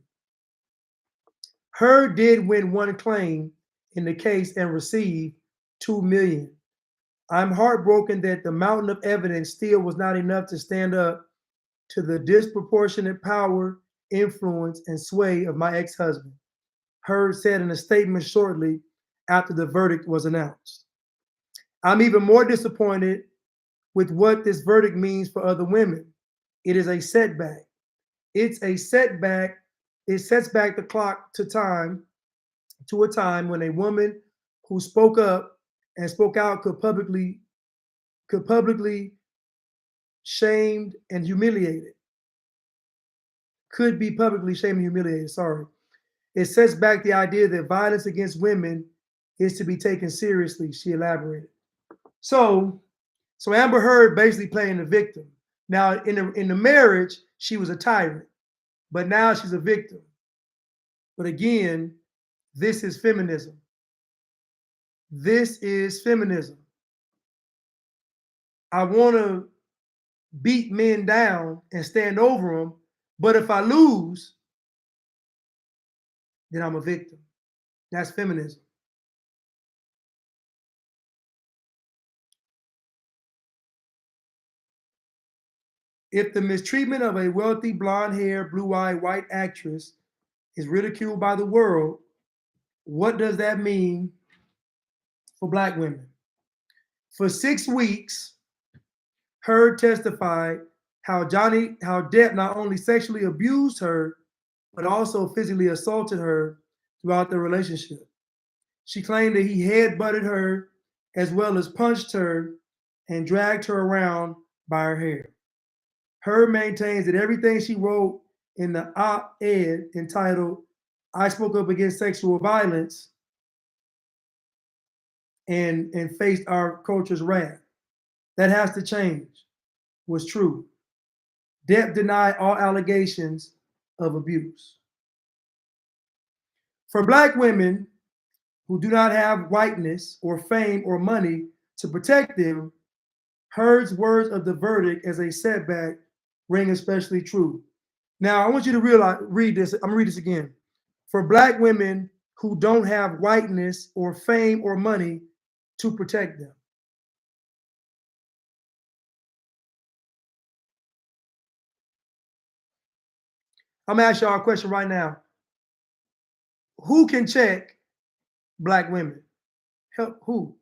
A: Heard did win one claim in the case and received $2 million. I'm heartbroken that the mountain of evidence still was not enough to stand up to the disproportionate power, influence, and sway of my ex-husband, Heard said in a statement shortly after the verdict was announced. I'm even more disappointed with what this verdict means for other women. It is a setback. It's a setback. It sets back the clock to a time when a woman who spoke up and spoke out could publicly shamed and humiliated. Could be publicly shamed and humiliated. Sorry. It sets back the idea that violence against women is to be taken seriously, she elaborated. So Amber Heard basically playing the victim. Now, in the marriage, she was a tyrant, but now she's a victim. But again, this is feminism. This is feminism. I want to beat men down and stand over them, but if I lose, then I'm a victim. That's feminism. If the mistreatment of a wealthy, blonde-haired, blue-eyed white actress is ridiculed by the world, what does that mean for black women? For 6 weeks, Heard testified how Depp not only sexually abused her, but also physically assaulted her throughout the relationship. She claimed that he head-butted her as well as punched her and dragged her around by her hair. Heard maintains that everything she wrote in the op-ed entitled "I Spoke Up Against Sexual Violence" and faced our culture's wrath. That has to change, was true. Depp denied all allegations of abuse. For black women who do not have whiteness or fame or money to protect them, Heard's words of the verdict as a setback ring especially true. Now, I want you to read this. I'm gonna read this again. For black women who don't have whiteness or fame or money to protect them. I'm gonna ask y'all a question right now. Who can check black women? Help who?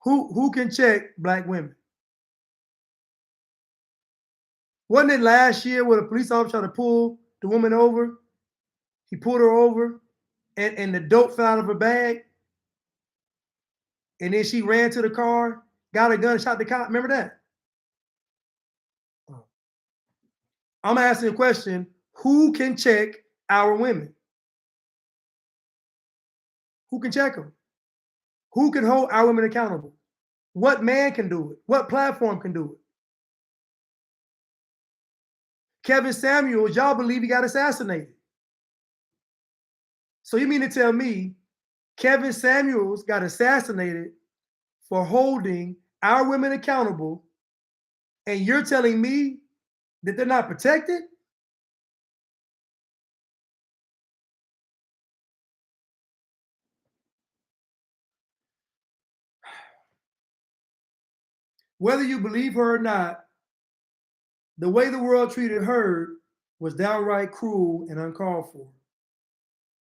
A: Who can check black women? Wasn't it last year where the police officer tried to pull the woman over? He pulled her over and the dope fell out of her bag. And then she ran to the car, got a gun, shot the cop. Remember that? I'm asking a question: who can check our women? Who can check them? Who can hold our women accountable? What man can do it? What platform can do it? Kevin Samuels, y'all believe he got assassinated. So you mean to tell me Kevin Samuels got assassinated for holding our women accountable, and you're telling me that they're not protected? Whether you believe her or not, the way the world treated her was downright cruel and uncalled for.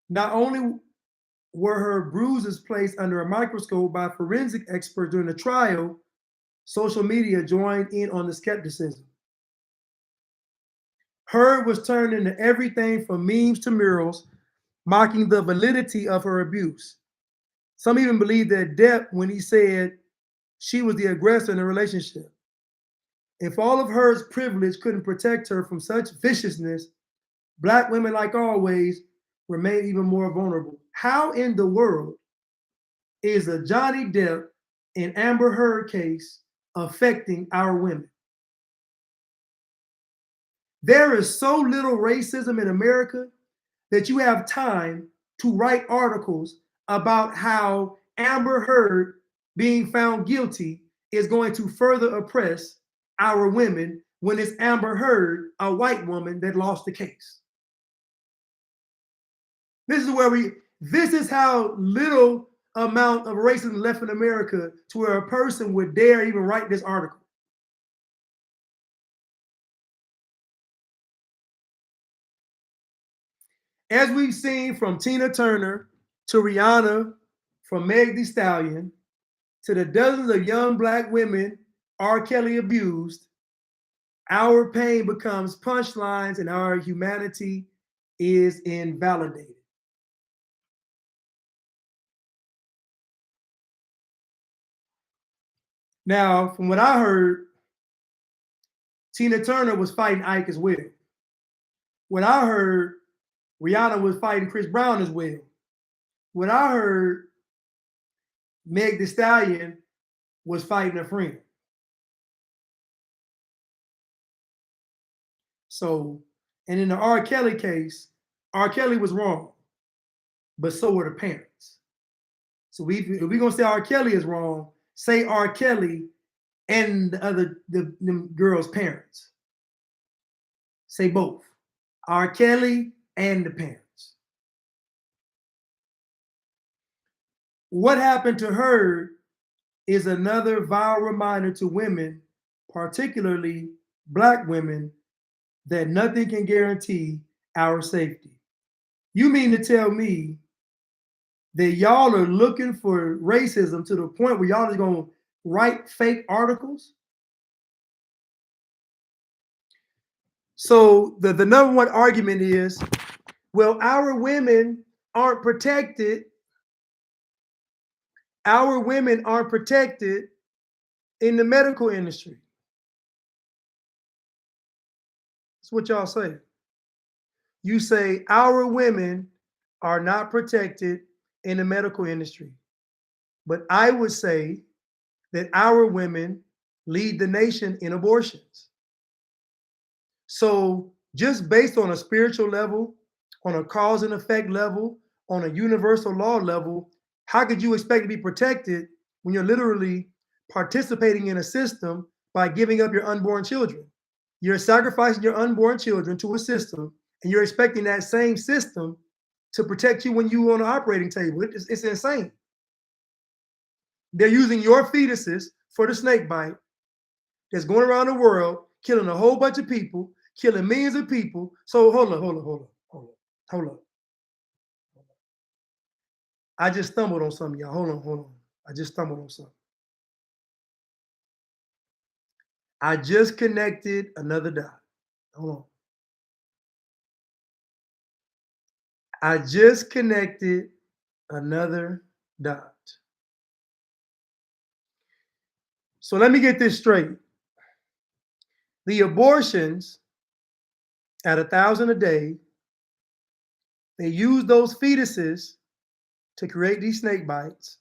A: Not only were her bruises placed under a microscope by forensic experts during the trial, social media joined in on the skepticism. Heard was turned into everything from memes to murals, mocking the validity of her abuse. Some even believed that Depp when he said she was the aggressor in the relationship. If all of Heard's privilege couldn't protect her from such viciousness, Black women, like always, remain even more vulnerable. How in the world is a Johnny Depp and Amber Heard case affecting our women? There is so little racism in America that you have time to write articles about how Amber Heard being found guilty is going to further oppress our women when it's Amber Heard, a white woman, that lost the case. This is how little amount of racism left in America to where a person would dare even write this article. As we've seen from Tina Turner to Rihanna, from Meg Thee Stallion, to the dozens of young Black women R. Kelly abused, our pain becomes punchlines and our humanity is invalidated. Now, from what I heard, Tina Turner was fighting Ike as well. What I heard, Rihanna was fighting Chris Brown as well. What I heard, Meg Thee Stallion was fighting a friend. So, and in the R. Kelly case, R. Kelly was wrong, but so were the parents. So if we're gonna say R. Kelly is wrong, say R. Kelly and the girl's parents. Say both. R. Kelly and the parents. What happened to her is another vile reminder to women, particularly Black women, that nothing can guarantee our safety. You mean to tell me that y'all are looking for racism to the point where y'all are going to write fake articles? So the number one argument is, well, our women aren't protected. Our women aren't protected in the medical industry. That's what y'all say. You say our women are not protected in the medical industry. But I would say that our women lead the nation in abortions. So just based on a spiritual level, on a cause and effect level, on a universal law level, how could you expect to be protected when you're literally participating in a system by giving up your unborn children? You're sacrificing your unborn children to a system, and you're expecting that same system to protect you when you're on the operating table. It's insane. They're using your fetuses for the snake bite that's going around the world, killing a whole bunch of people, killing millions of people. So hold on. I just stumbled on something, y'all. Hold on. I just stumbled on something. I just connected another dot. Hold on. I just connected another dot. So let me get this straight. The abortions at $1,000 a day. They use those fetuses to create these snake bites.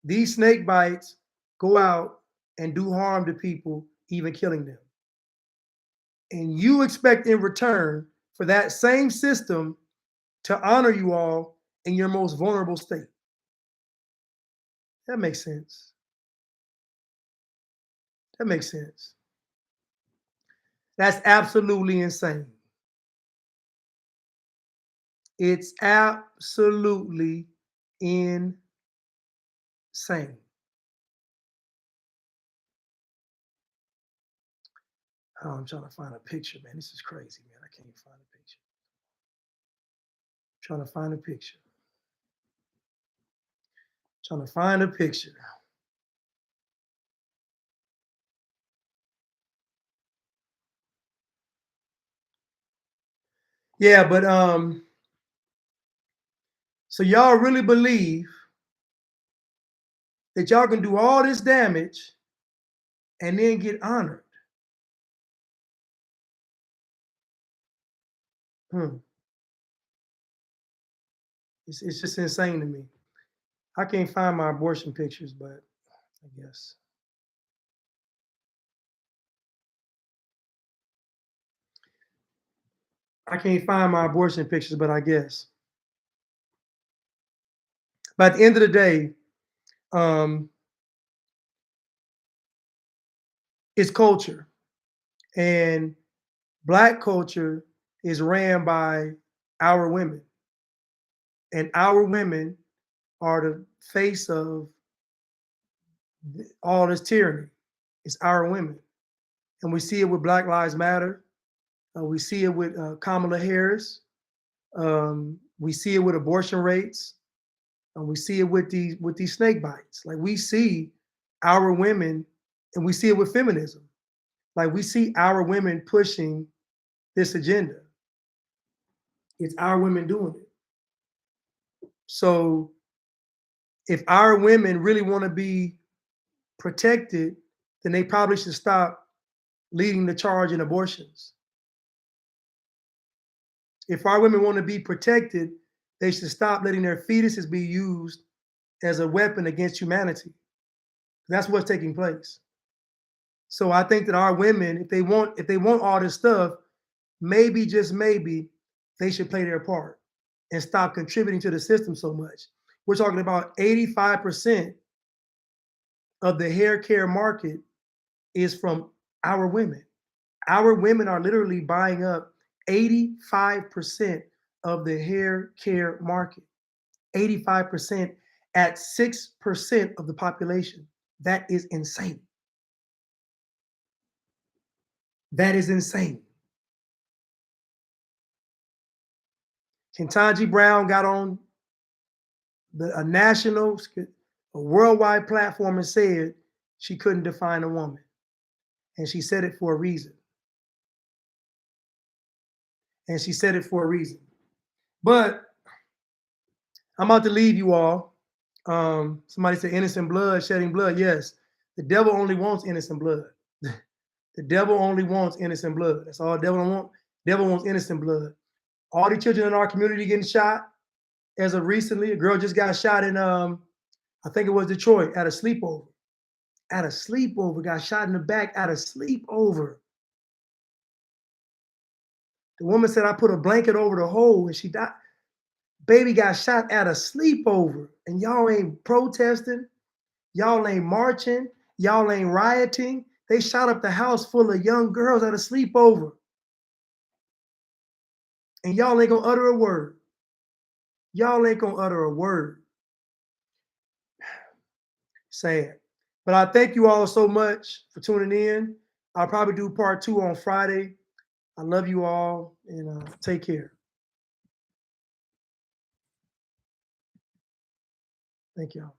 A: These snake bites go out and do harm to people, even killing them. And you expect in return for that same system to honor you all in your most vulnerable state. That makes sense. That makes sense. That's absolutely insane. It's absolutely insane. Oh, I'm trying to find a picture, man. This is crazy, man. I can't find a picture. I'm trying to find a picture. I'm trying to find a picture. Yeah, but so y'all really believe that y'all can do all this damage and then get honored? It's just insane to me. I can't find my abortion pictures, but I guess. I can't find my abortion pictures, but I guess. But at the end of the day, it's culture. And Black culture is ran by our women. And our women are the face of all this tyranny. It's our women. And we see it with Black Lives Matter. We see it with Kamala Harris. We see it with abortion rates. We see it with these snake bites. Like, we see our women, and we see it with feminism. Like, we see our women pushing this agenda. It's our women doing it. So if our women really want to be protected, then they probably should stop leading the charge in abortions. If our women want to be protected, they should stop letting their fetuses be used as a weapon against humanity. That's what's taking place. So I think that our women, if they want all this stuff, maybe, just maybe, they should play their part and stop contributing to the system so much. We're talking about 85% of the hair care market is from our women. Our women are literally buying up 85% of the hair care market. 85% at 6% of the population. That is insane. That is insane. Ketanji Brown got on a worldwide platform and said she couldn't define a woman. And she said it for a reason. And she said it for a reason. But I'm about to leave you all. Somebody said innocent blood, shedding blood. Yes, the devil only wants innocent blood. The devil only wants innocent blood. That's all the devil wants. Devil wants innocent blood. All the children in our community getting shot. As of recently, a girl just got shot in, I think it was Detroit, at a sleepover. At a sleepover, got shot in the back at a sleepover. The woman said, I put a blanket over the hole and she died. Baby got shot at a sleepover, and y'all ain't protesting. Y'all ain't marching. Y'all ain't rioting. They shot up the house full of young girls at a sleepover. And y'all ain't gonna utter a word. Y'all ain't gonna utter a word. Sad. But I thank you all so much for tuning in. I'll probably do part 2 on Friday. I love you all, and take care. Thank y'all.